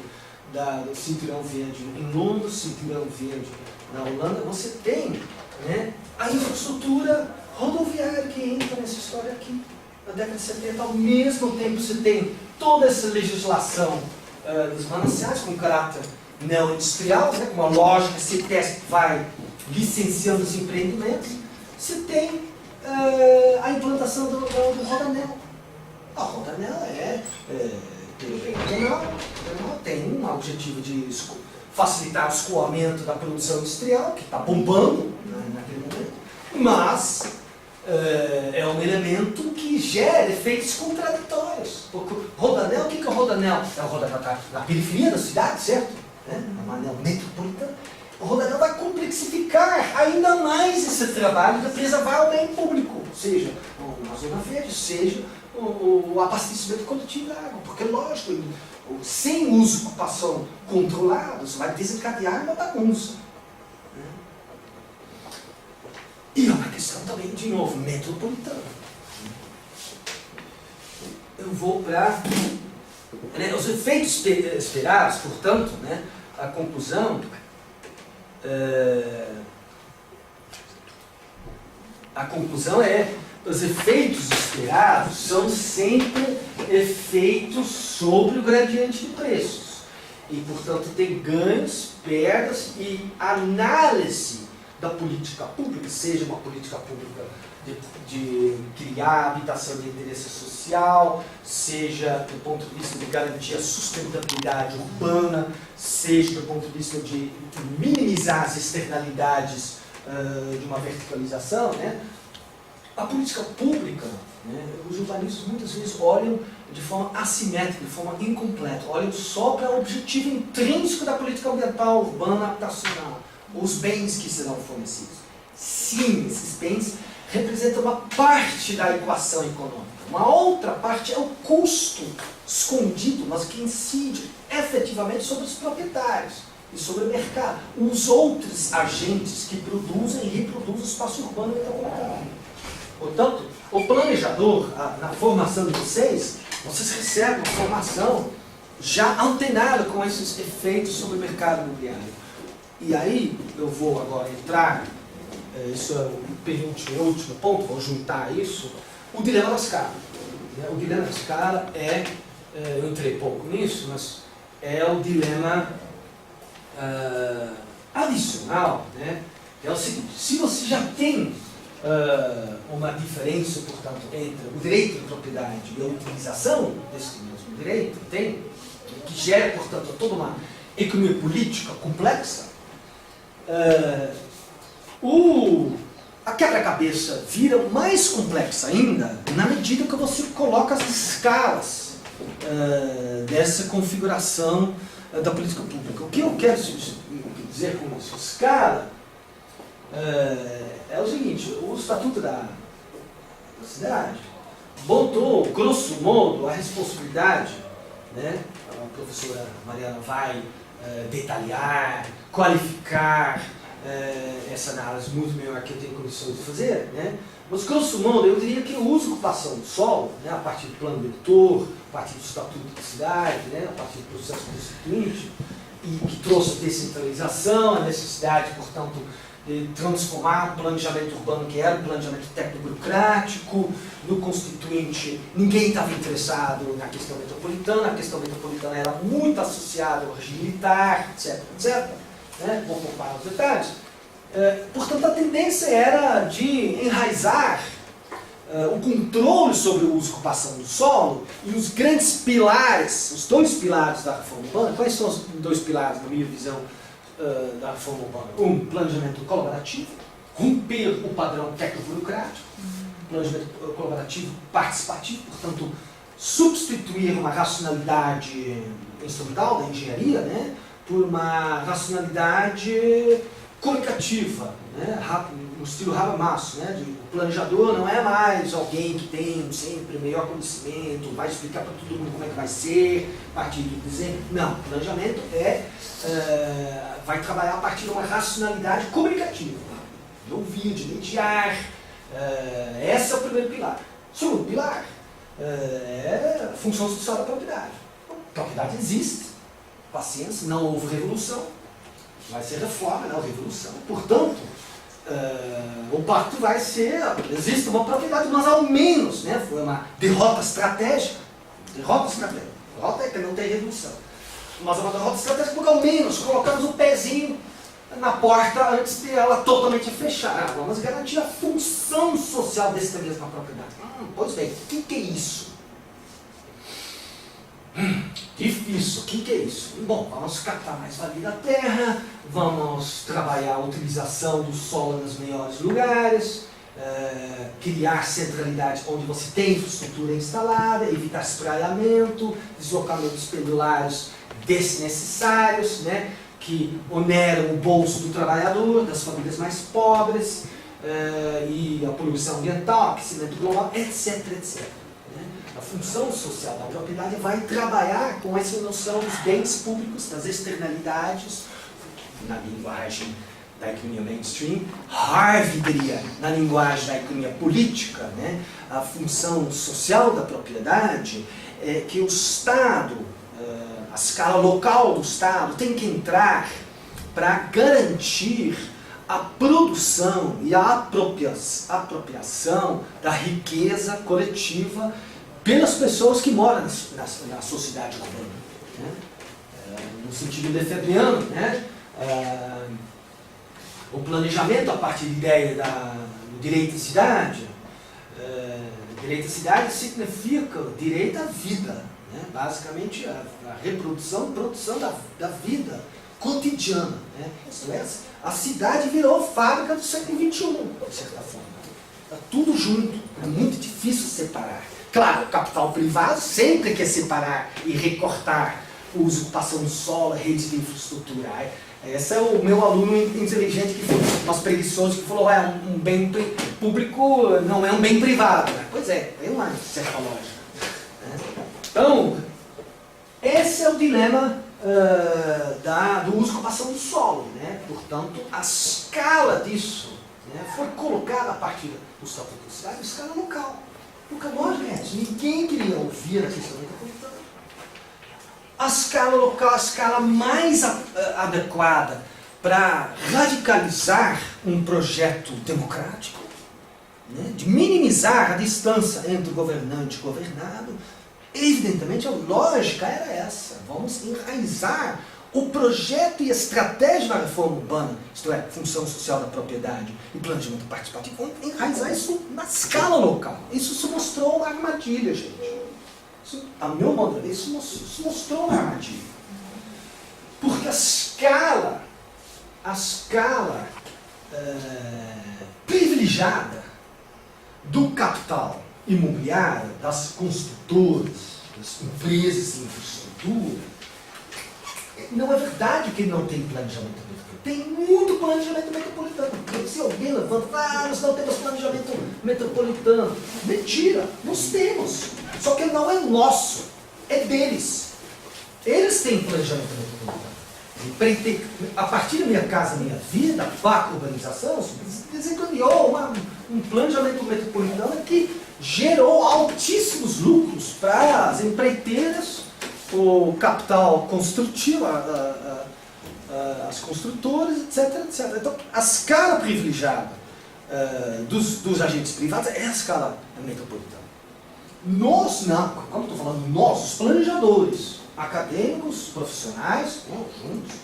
do Cinturão Verde. Em Londres, Cinturão Verde. Na Holanda, você tem, né, a infraestrutura rodoviária que entra nessa história aqui. Na década de 70, ao mesmo tempo, você tem toda essa legislação dos mananciais com caráter neoindustrial, né, com uma lógica CETESP que vai licenciando os empreendimentos. Você tem a implantação do Rodanel. A Rodanel tem um objetivo de facilitar o escoamento da produção industrial, que está bombando naquele momento, mas é um elemento que gera efeitos contraditórios. Porque o Rodanel, o que é o Rodanel? É o Rodanel na periferia da cidade, certo? É um anel metropolitano. O Rodanel vai complexificar ainda mais esse trabalho de preservar o bem público, seja uma zona verde, seja o abastecimento coletivo da água, porque lógico, sem uso e ocupação controlados, vai desencadear uma bagunça. E é uma questão também, de novo, metropolitana. Eu vou para os efeitos esperados, portanto, a conclusão. A conclusão é: os efeitos esperados são sempre efeitos sobre o gradiente de preços. E, portanto, tem ganhos, perdas e análise da política pública, seja uma política pública de criar habitação de interesse social, seja do ponto de vista de garantir a sustentabilidade urbana, seja do ponto de vista de minimizar as externalidades de uma verticalização, né? A política pública, os urbanistas muitas vezes olham de forma assimétrica, de forma incompleta, olham só para o objetivo intrínseco da política ambiental, urbana, habitacional, os bens que serão fornecidos. Sim, esses bens representa uma parte da equação econômica. Uma outra parte é o custo escondido, mas que incide efetivamente sobre os proprietários e sobre o mercado. Os outros agentes que produzem e reproduzem o espaço urbano metropolitano. Portanto, o planejador, na formação de vocês recebem uma formação já antenada com esses efeitos sobre o mercado imobiliário. E aí, eu vou agora entrar, isso é o penúltimo e último ponto, vou juntar isso, o dilema da escala. O dilema da escala eu entrei pouco nisso, mas é o dilema adicional, né? É o seguinte, se você já tem uma diferença, portanto, entre o direito de propriedade e a utilização desse mesmo direito, que gera, portanto, toda uma economia política complexa, a quebra-cabeça vira mais complexa ainda na medida que você coloca as escalas dessa configuração da política pública. O que eu quero dizer com isso? Escala é o seguinte: o Estatuto da Cidade botou, grosso modo, a responsabilidade, né? A professora Mariana vai detalhar, qualificar essa análise muito melhor que eu tenho condições de fazer, né? Mas, grosso modo, eu diria que o uso e ocupação do solo, né, a partir do plano diretor, a partir do Estatuto da Cidade, né, a partir do processo constituinte, e que trouxe a descentralização, a necessidade, portanto, de transformar o planejamento urbano, que era o planejamento técnico-burocrático, no constituinte ninguém estava interessado na questão metropolitana, a questão metropolitana era muito associada ao regime militar, etc, etc. Né? Vou poupar os detalhes. Portanto, a tendência era de enraizar o controle sobre o uso e ocupação do solo e os grandes pilares, os dois pilares da reforma urbana. Quais são os dois pilares, na minha visão, da reforma urbana? Planejamento colaborativo, romper o padrão técnico-burocrático, planejamento colaborativo participativo, portanto, substituir uma racionalidade instrumental da engenharia, né, por uma racionalidade comunicativa, né, no estilo Habermas, né, o planejador não é mais alguém que tem sempre o melhor conhecimento, vai explicar para todo mundo como é que vai ser, a partir do desenho. Não, o planejamento vai trabalhar a partir de uma racionalidade comunicativa, de ouvir, de mediar. Esse é o primeiro pilar. O segundo pilar é a função social da propriedade. A propriedade existe, paciência, não houve revolução, vai ser reforma, não revolução. Portanto, o pacto vai ser, existe uma propriedade, mas ao menos, né, foi uma derrota estratégica. Derrota é que não tem revolução. Mas é uma derrota estratégica porque ao menos colocamos o pezinho na porta antes de ela totalmente fechar. Vamos garantir a função social dessa mesma propriedade. Pois bem, o que é isso? Difícil, o que é isso? Bom, vamos captar mais valia da terra, vamos trabalhar a utilização do solo nos melhores lugares, criar centralidade onde você tem infraestrutura instalada, evitar espraiamento, deslocamentos pendulares desnecessários, né, que oneram o bolso do trabalhador, das famílias mais pobres, e a poluição ambiental, aquecimento global, etc, etc. A função social da propriedade vai trabalhar com essa noção dos bens públicos, das externalidades, na linguagem da economia mainstream. Harvey diria, na linguagem da economia política, né, a função social da propriedade é que o Estado, a escala local do Estado, tem que entrar para garantir a produção e a apropriação da riqueza coletiva pelas pessoas que moram na sociedade urbana, né? No sentido lefebvriano, né? O planejamento a partir da ideia do direito à cidade. Direito à cidade significa direito à vida, né? Basicamente a reprodução, produção da vida cotidiana, né? Isto é, a cidade virou fábrica do século XXI, de certa forma. Está tudo junto, é muito difícil separar. Claro, o capital privado sempre quer separar e recortar o uso e ocupação do solo, a rede de infraestrutura. Esse é o meu aluno inteligente, mas preguiçoso, que falou, um bem público não é um bem privado. Pois é, tem uma certa lógica. Então, esse é o dilema do uso e ocupação do solo. Né? Portanto, a escala disso, né, foi colocada a partir do Estatuto da Cidade, a escala local. Porque a lógica é essa, ninguém queria ouvir a questão metropolitana. A escala local, a escala mais adequada para radicalizar um projeto democrático, né, de minimizar a distância entre governante e governado, evidentemente a lógica era essa. Vamos enraizar o projeto e a estratégia da reforma urbana, isto é, função social da propriedade e planejamento participativo, vamos enraizar isso na escala local. Isso se mostrou uma armadilha, gente. Isso, a meu modo de ver, isso mostrou uma armadilha. Porque a escala privilegiada do capital imobiliário, das construtoras, das empresas de infraestrutura, não é verdade que não tem planejamento metropolitano. Tem muito planejamento metropolitano. Se alguém levanta, nós não temos planejamento metropolitano. Mentira, nós temos. Só que não é nosso, é deles. Eles têm planejamento metropolitano. A partir da Minha Casa Minha Vida, a PAC Urbanização, desencadeou um planejamento metropolitano que gerou altíssimos lucros para as empreiteiras, o capital construtivo, as construtoras, etc, etc. Então, a escala privilegiada dos agentes privados é a escala metropolitana. Nós, como estou falando, nós, os planejadores, acadêmicos, profissionais, juntos,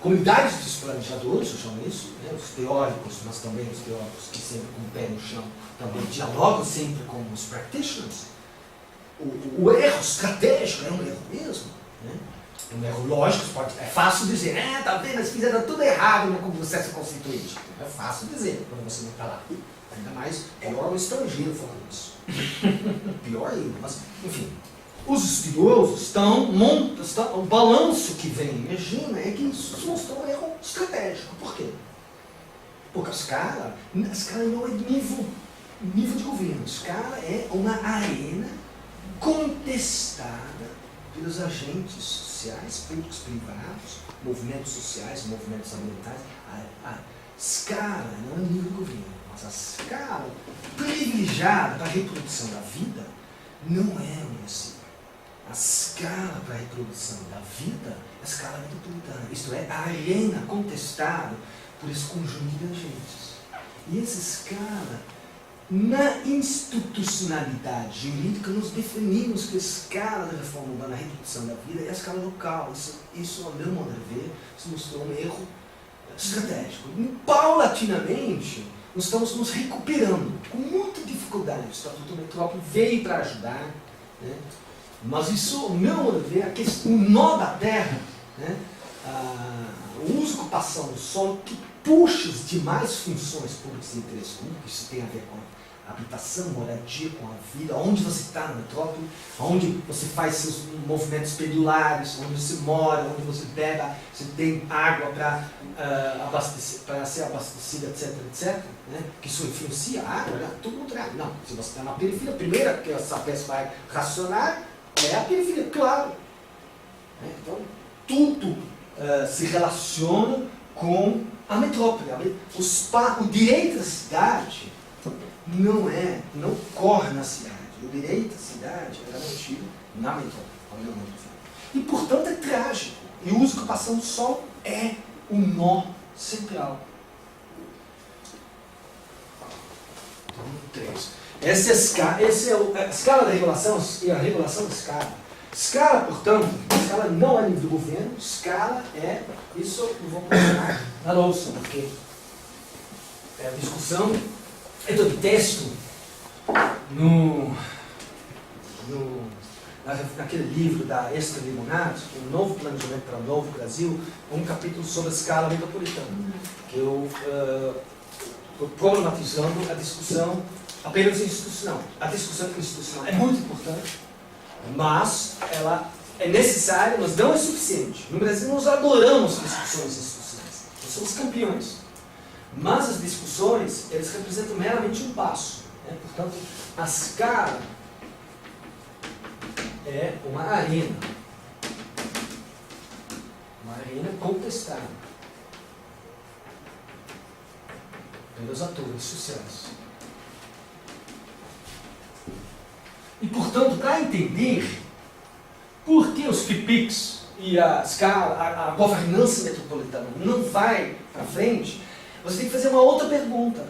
comunidades dos planejadores, eu chamo isso, né, os teóricos, mas também os teóricos que sempre com o pé no chão, também dialogam sempre com os practitioners. O erro estratégico é um erro mesmo. Né? É um erro lógico, é fácil dizer, tá vendo, eles fizeram tudo errado no processo constituinte. É fácil dizer, quando você não está lá. Ainda mais, pior o estrangeiro falando isso. Pior ainda, mas, enfim. Os estudiosos o balanço que vem emergindo é que isso mostrou um erro estratégico. Por quê? Porque a escala não é nível de governo. A escala é uma arena contestada pelos agentes sociais, públicos, privados, movimentos sociais, movimentos ambientais. A escala não é nível de governo, mas a escala privilegiada para a reprodução da vida não é o município. A escala para a reprodução da vida é a escala metropolitana, isto é, a arena contestada por esse conjunto de agentes. E essa escala, na institucionalidade jurídica, nós definimos que a escala da reforma urbana, a reprodução da vida, é a escala local. Isso ao meu modo de ver, se mostrou um erro estratégico. E, paulatinamente, nós estamos nos recuperando, com muita dificuldade. O Estatuto da Metrópole veio para ajudar, né? Mas isso, ao meu modo de ver, o nó da terra, né? O uso e ocupação do solo, que puxa as demais funções públicas de interesse comum, que isso tem a ver com a habitação, moradia, com a vida, onde você está na metrópole, onde você faz seus movimentos pendulares, onde você mora, onde você bebe, você tem água para ser abastecida, etc, etc, né? Que isso influencia a água, né? Tudo contrário. Não, se você está na periferia, a primeira que essa peça vai racionar é a periferia, claro. Né? Então, tudo se relaciona com a metrópole. O direito da cidade não corre na cidade. O direito da cidade é garantido na metrópole. E, portanto, é trágico. E o uso e ocupação do solo é o nó central. Então, 3. Essa é a escala da regulação e a regulação da escala. Escala, portanto, escala não é nível do governo, escala é, isso eu vou colocar na louça, porque é a discussão, do texto naquele livro da Esther Limonati, Um Novo Planejamento para o Novo Brasil, um capítulo sobre a escala metropolitana, que eu estou problematizando a discussão apenas institucional. A discussão institucional é muito importante, mas ela é necessária, mas não é suficiente. No Brasil nós adoramos discussões institucionais. são os campeões. Mas as discussões, eles representam meramente um passo. Né? Portanto, a Scala é uma arena. Uma arena contestada pelos atores sociais. E, portanto, para entender por que os FIPICs e a Scala, a governança metropolitana não vai para frente, você tem que fazer uma outra pergunta.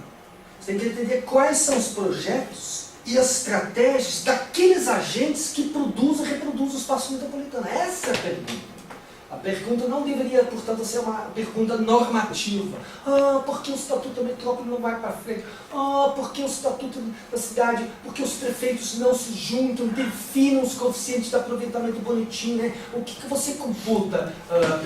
Você tem que entender quais são os projetos e as estratégias daqueles agentes que produzem e reproduzem o espaço metropolitano. Essa é a pergunta. A pergunta não deveria, portanto, ser uma pergunta normativa. Por que o Estatuto da Metrópole não vai para frente? Por que o Estatuto da Cidade? Por que os prefeitos não se juntam, definem os coeficientes de aproveitamento bonitinho? Né? O que você computa,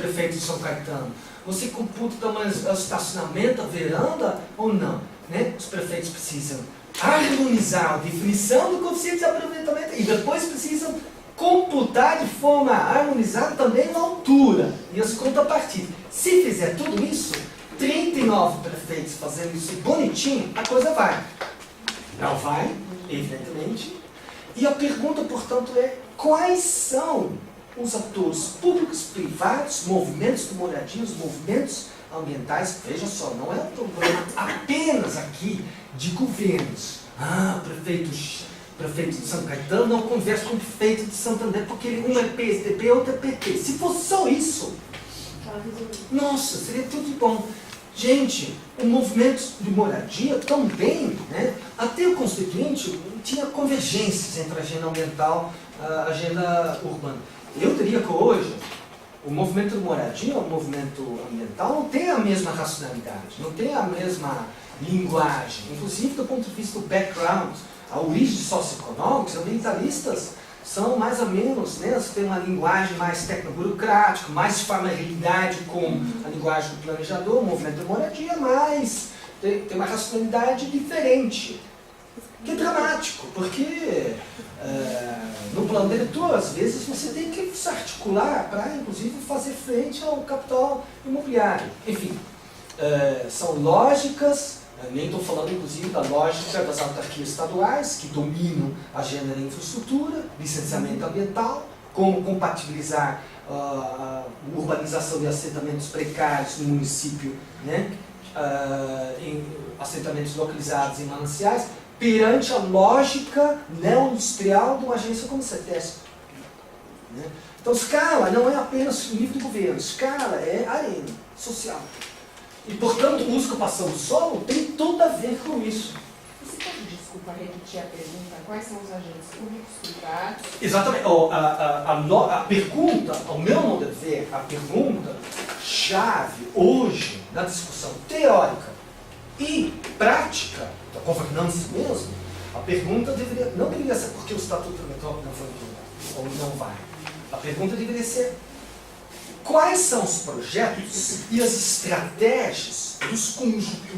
prefeito de São Caetano? Você computa o estacionamento, a veranda ou não? Né? Os prefeitos precisam harmonizar a definição do coeficiente de aproveitamento e depois precisam computar de forma harmonizada também a altura e as contrapartidas. Se fizer tudo isso, 39 prefeitos fazendo isso bonitinho, a coisa vai. Não vai, evidentemente. E a pergunta, portanto, é quais são os atores públicos, privados, movimentos de moradia, os movimentos ambientais. Veja só, não é um problema apenas aqui de governos. Prefeito de São Caetano não conversa com o prefeito de Santander porque um é PSDB, outro é PT. Se fosse só isso, nossa, seria tudo bom. Gente, o movimento de moradia também, né? Até o Constituinte tinha convergências entre a agenda ambiental e a agenda urbana. Eu diria que hoje o movimento de moradia, o movimento ambiental não tem a mesma racionalidade, não tem a mesma linguagem, inclusive do ponto de vista do background, a origem socioeconômica, os ambientalistas são mais ou menos, né, têm uma linguagem mais tecnoburocrática, mais familiaridade com a linguagem do planejador, o movimento de moradia, mas tem uma racionalidade diferente. Que é dramático, porque no plano diretor, às vezes, você tem que se articular para, inclusive, fazer frente ao capital imobiliário. Enfim, são lógicas. Nem estou falando, inclusive, da lógica das autarquias estaduais, que dominam a agenda da infraestrutura, licenciamento ambiental, como compatibilizar a urbanização e assentamentos precários no município, né, em assentamentos localizados em mananciais, perante a lógica neoindustrial de uma agência como a CETESB. Né? Então, Scala não é apenas o nível do governo, Scala é arena social. E, portanto, o uso e ocupação do solo tem tudo a ver com isso. Você pode, desculpa, repetir a pergunta? Quais são os agentes públicos, privados? Exatamente. A pergunta, ao meu modo de ver, a pergunta-chave hoje na discussão teórica e prática da governança mesmo, a pergunta não deveria ser porque o Estatuto da Metrópole não foi implementado, ou não vai. A pergunta deveria ser quais são os projetos e as estratégias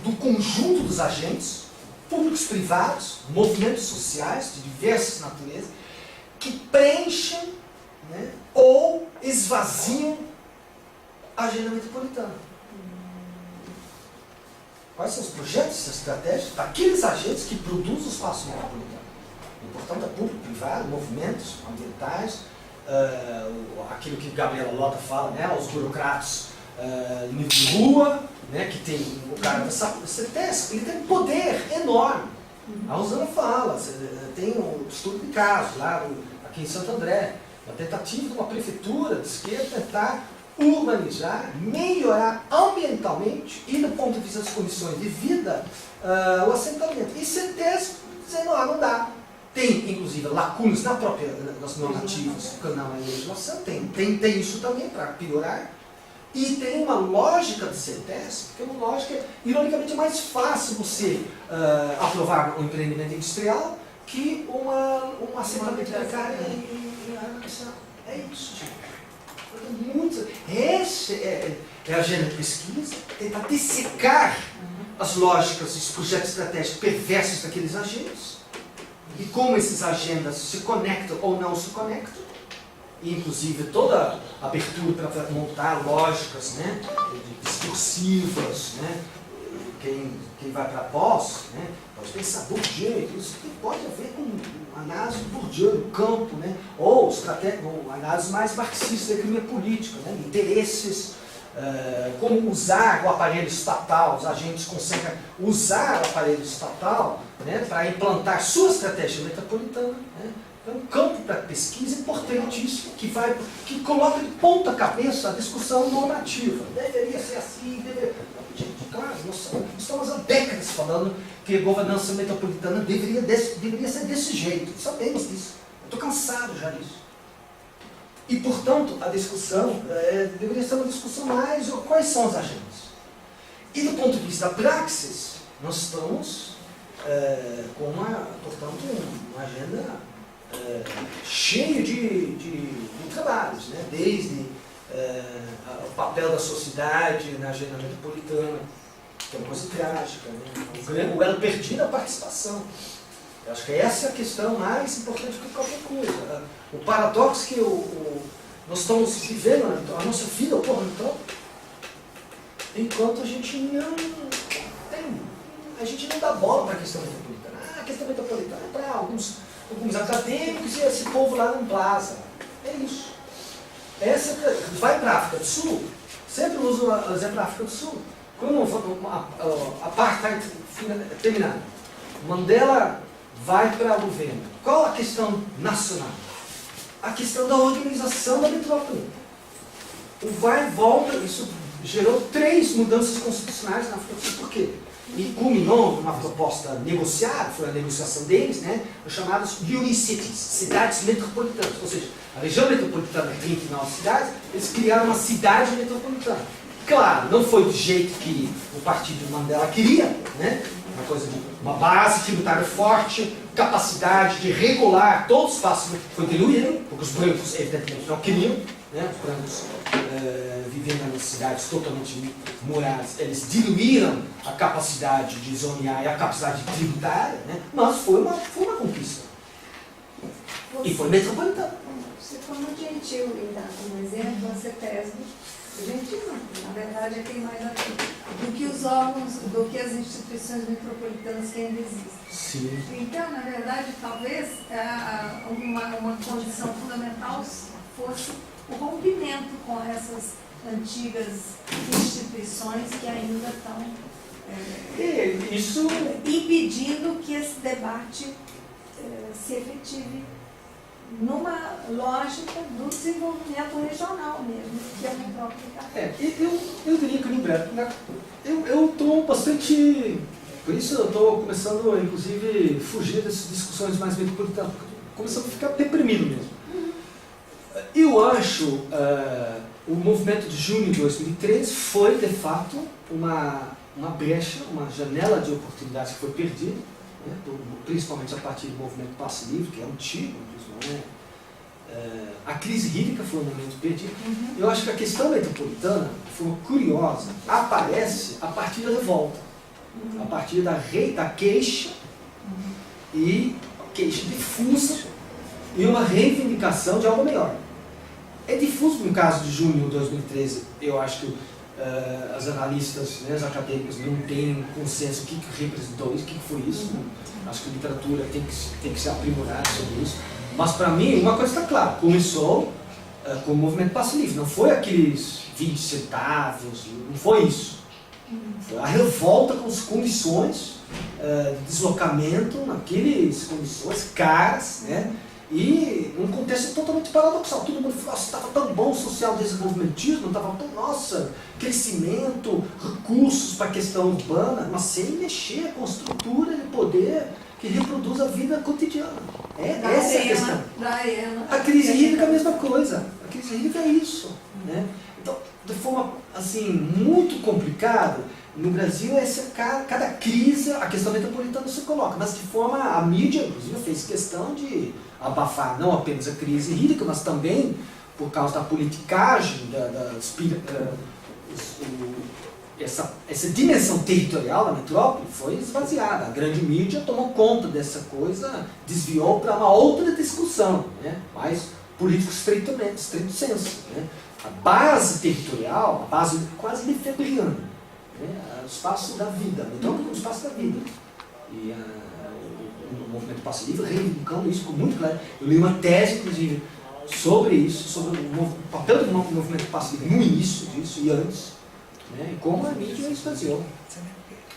do conjunto dos agentes, públicos, privados, movimentos sociais de diversas naturezas, que preenchem, né, ou esvaziam a agenda metropolitana. Quais são os projetos e as estratégias daqueles agentes que produzem o espaço metropolitano? E, portanto, é público, privado, movimentos ambientais, aquilo que Gabriela Lota fala, né, os burocratas em nível de rua, né, que tem o cara da CETESB, ele tem um poder enorme. A Rosana fala, tem um estudo de casos lá aqui em Santo André, uma tentativa de uma prefeitura de esquerda tentar urbanizar, melhorar ambientalmente e do ponto de vista das condições de vida o assentamento. E CETESB dizendo, não dá. Tem, inclusive, lacunas nas normativas, porque não é legislação, tem isso também para piorar. E tem uma lógica de CETESB, que é uma lógica, ironicamente, mais fácil você aprovar um empreendimento industrial que um assentamento precário em habitação. É isso, gente. Essa é a agenda de pesquisa, tentar dissecar as lógicas e os projetos estratégicos perversos daqueles agentes. E como essas agendas se conectam ou não se conectam, e inclusive toda a abertura para montar lógicas, né, discursivas, né, quem vai para pós, né, pode pensar Bourdieu, isso pode haver com análise do Bourdieu no campo, né, ou análise mais marxista da economia política, né, interesses, como usar o aparelho estatal, os agentes conseguem usar o aparelho estatal, né, para implantar sua estratégia metropolitana. Né. É um campo para pesquisa importantíssimo que coloca de ponta cabeça a discussão normativa. Deveria ser assim, deveria... Gente, claro, nós estamos há décadas falando que a governança metropolitana deveria ser desse jeito. Sabemos disso. Eu estou cansado já disso. E, portanto, a discussão deveria ser uma discussão mais quais são os agentes. E do ponto de vista da praxis, nós estamos com portanto, uma agenda cheia de trabalhos, né? Desde o papel da sociedade na agenda metropolitana, que é uma coisa trágica, né? O elo perdido a participação. Eu acho que essa é a questão mais importante que qualquer coisa. O paradoxo que nós estamos vivendo, a nossa vida ocorre então, enquanto a gente não dá bola para a questão metropolitana. A questão metropolitana é para alguns acadêmicos e esse povo lá no Plaza. É isso. Vai para a África do Sul, sempre uso o exemplo da África do Sul. Quando a apartheid terminada, Mandela vai para o governo. Qual a questão nacional? A questão da organização da metrópole. O vai e volta, isso gerou 3 mudanças constitucionais na África do Sul. Por quê? E culminou numa proposta negociada, foi a negociação deles, né, os chamados Unicities, cidades metropolitanas. Ou seja, a região metropolitana tem 39 cidades, eles criaram uma cidade metropolitana. Claro, não foi do jeito que o partido Mandela queria, né, uma base tributária forte, capacidade de regular todos os espaços, foi diluído, porque os brancos evidentemente não queriam, né, os brancos vivendo nas cidades totalmente moradas, eles diluíram a capacidade de zonear e a capacidade tributária, né, mas foi uma conquista. E foi metropolitana. Você foi muito gentil em dar um exemplo, a CETESB. Gentil não, na verdade é quem mais aqui, do que os órgãos, do que as instituições metropolitanas que ainda existem. Sim. Então, na verdade, talvez uma condição fundamental fosse o rompimento com essas antigas instituições que ainda estão impedindo que esse debate se efetive numa lógica do desenvolvimento regional mesmo, que é a metrópole. Eu diria que no Brasil, eu estou bastante, por isso eu estou começando, inclusive, fugir dessas discussões mais metropolitanas, começando a ficar deprimido mesmo. Eu acho o movimento de junho de 2013 foi, de fato, uma brecha, uma janela de oportunidades que foi perdida, né, principalmente a partir do movimento Passe Livre, que é antigo, não é? A crise hídrica foi um momento perdido. Eu acho que a questão metropolitana, de forma curiosa, aparece a partir da revolta, a partir da queixa, e queixa difusa, e uma reivindicação de algo melhor. É difuso no caso de junho de 2013, eu acho que as analistas, né, os acadêmicos não têm consenso o que representou isso, o que foi isso. Acho que a literatura tem que se aprimorar sobre isso. Mas para mim, uma coisa está clara, começou com o movimento Passe Livre, não foi aqueles 20 centavos, não foi isso. Foi a revolta com as condições de deslocamento, naquelas condições caras, né? E num contexto totalmente paradoxal. Todo mundo falou, nossa, estava tão bom o social-desenvolvimentismo, estava tão, nossa, crescimento, recursos para a questão urbana, mas sem mexer com a estrutura de poder que reproduz a vida cotidiana. Essa é a questão. A crise hídrica é a mesma coisa. A crise hídrica é isso. Né? Então, de forma assim, muito complicada, no Brasil, cada crise, a questão metropolitana se coloca, mas de forma, a mídia, inclusive, fez questão de abafar não apenas a crise hídrica, mas também, por causa da politicagem, essa dimensão territorial da metrópole foi esvaziada. A grande mídia tomou conta dessa coisa, desviou para uma outra discussão, né? Mais político estrito senso. Né? A base territorial, a base quase lefebriana, né? O espaço da vida, a metrópole é o espaço da vida. E o movimento Passe Livre reivindicando isso com muito claro. Eu li uma tese, inclusive, sobre isso, sobre o papel do movimento Passe Livre no início disso e antes, né? E como a mídia esvaziou.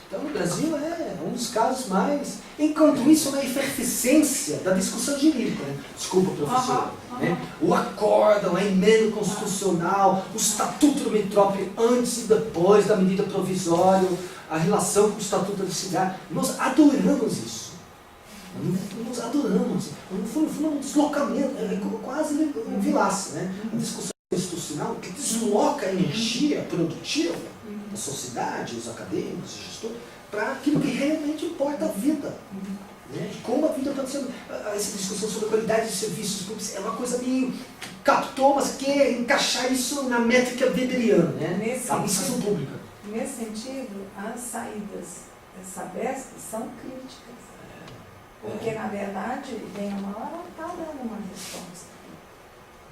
Então, o Brasil é um dos casos mais... Enquanto isso, uma efervescência da discussão jurídica. Né? Desculpa, professor. Né? O acórdão, a emenda constitucional, o estatuto do metrópole antes e depois da medida provisória, a relação com o estatuto da cidade. Nós adoramos isso. Nós adoramos. Foi um deslocamento, quase um vilaço. Né? A discussão institucional que desloca a energia produtiva da sociedade, os acadêmicos, os gestores, para aquilo que realmente importa a vida. Né? Como a vida está sendo. Essa discussão sobre a qualidade de serviços públicos é uma coisa meio captou, mas quer encaixar isso na métrica weberiana, né? A administração pública. Nesse sentido, as saídas da Sabesp são críticas. Porque, na verdade, bem ou mal, ela está dando uma resposta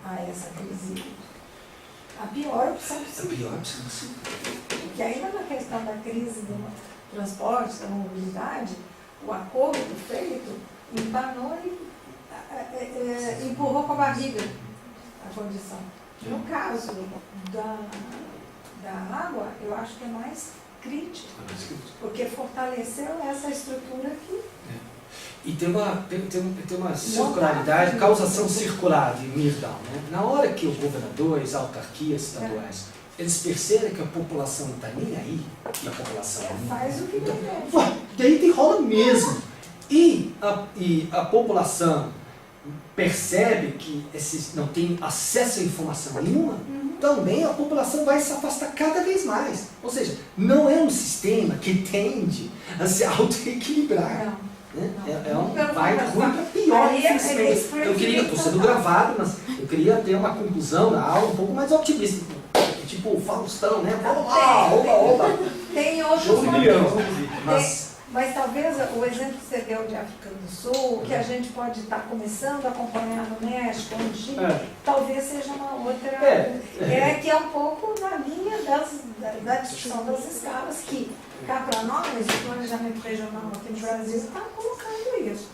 a essa crise. A pior opção possível. Porque ainda na questão da crise do transporte, da mobilidade, o acordo feito empanou e empurrou com a barriga a condição. No caso da água, eu acho que é mais crítico, porque fortaleceu essa estrutura aqui. E tem uma circularidade, causação circular de Myrdal. Né? Na hora que o governador e as autarquias estaduais eles percebem que a população não está nem aí, e a população faz o que quer. Daí rola mesmo. E a população percebe que não tem acesso a informação nenhuma, também a população vai se afastar cada vez mais. Ou seja, não é um sistema que tende a se auto-equilibrar. Né? Vai ruim para pior, infelizmente. Eu queria, estou sendo gravado, mas eu queria ter uma conclusão da aula um pouco mais otimista. Tipo o Faustão, né? Vamos lá, oba. Tem outros momentos. Mas talvez o exemplo que você deu de África do Sul, que a gente pode estar começando a acompanhar no México, no Chile, talvez seja uma outra. Que é um pouco na linha da discussão das escalas, que cá para nós, o planejamento regional aqui no Brasil está colocando isso.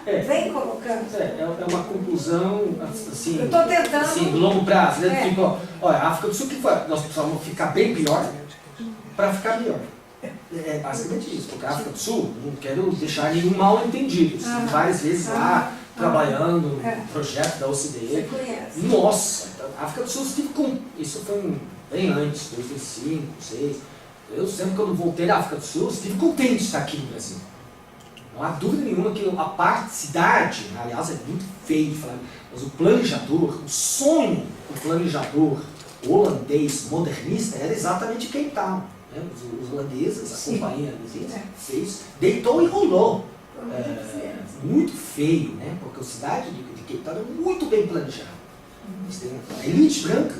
Vem colocando. É uma conclusão assim, eu estou tentando. Assim, do longo prazo. Né? Tipo, olha, a África do Sul, que foi? Nós precisamos ficar bem pior para ficar melhor. É basicamente isso, porque a África do Sul, não quero deixar nenhum mal entendido. Estive várias vezes lá, trabalhando no projeto da OCDE. Nossa, a África do Sul estive com. Isso foi bem antes, 2005, 2006. Eu sempre quando voltei da África do Sul, estive contente de estar aqui no Brasil. Não há dúvida nenhuma que a parte cidade, aliás, é muito feio de falar, mas o planejador, o sonho do planejador holandês modernista era exatamente Cape Town. Né? Os holandeses, a companhia fez, deitou e rolou. Muito feio, né? Porque a cidade de Cape Town é muito bem planejada. Eles têm a elite branca,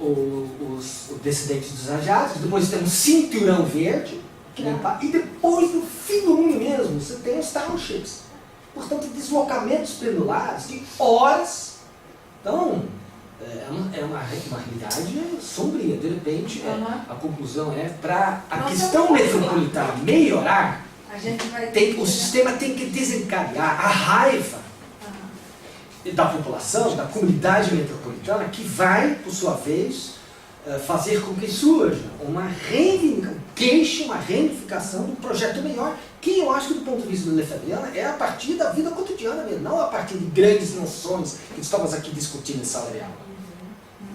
os descendentes dos asiáticos, depois tem um cinturão verde, e depois, no fim do mundo mesmo, você tem os townships. Portanto, deslocamentos pendulares de horas. Então, é uma realidade sombria. De repente, a conclusão para a questão metropolitana melhorar, o sistema tem que desencadear a raiva da população, da comunidade metropolitana, que vai, por sua vez, fazer com que surja uma reivindicação do projeto melhor, que eu acho que do ponto de vista do Lefebvre é a partir da vida cotidiana mesmo, não a partir de grandes noções que estamos aqui discutindo em sala de aula.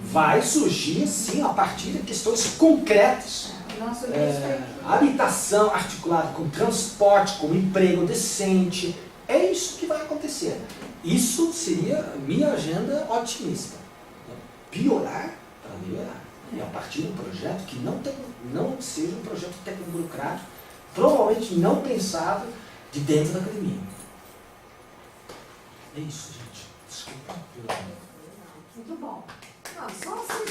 Vai surgir, sim, a partir de questões concretas. Habitação articulada com transporte, com emprego decente. É isso que vai acontecer. Isso seria a minha agenda otimista. Piorar para melhorar. E a partir de um projeto que não seja um projeto tecnoburocrático, provavelmente não pensado de dentro da academia. É isso, gente. Desculpa. Muito bom. Não, só assim.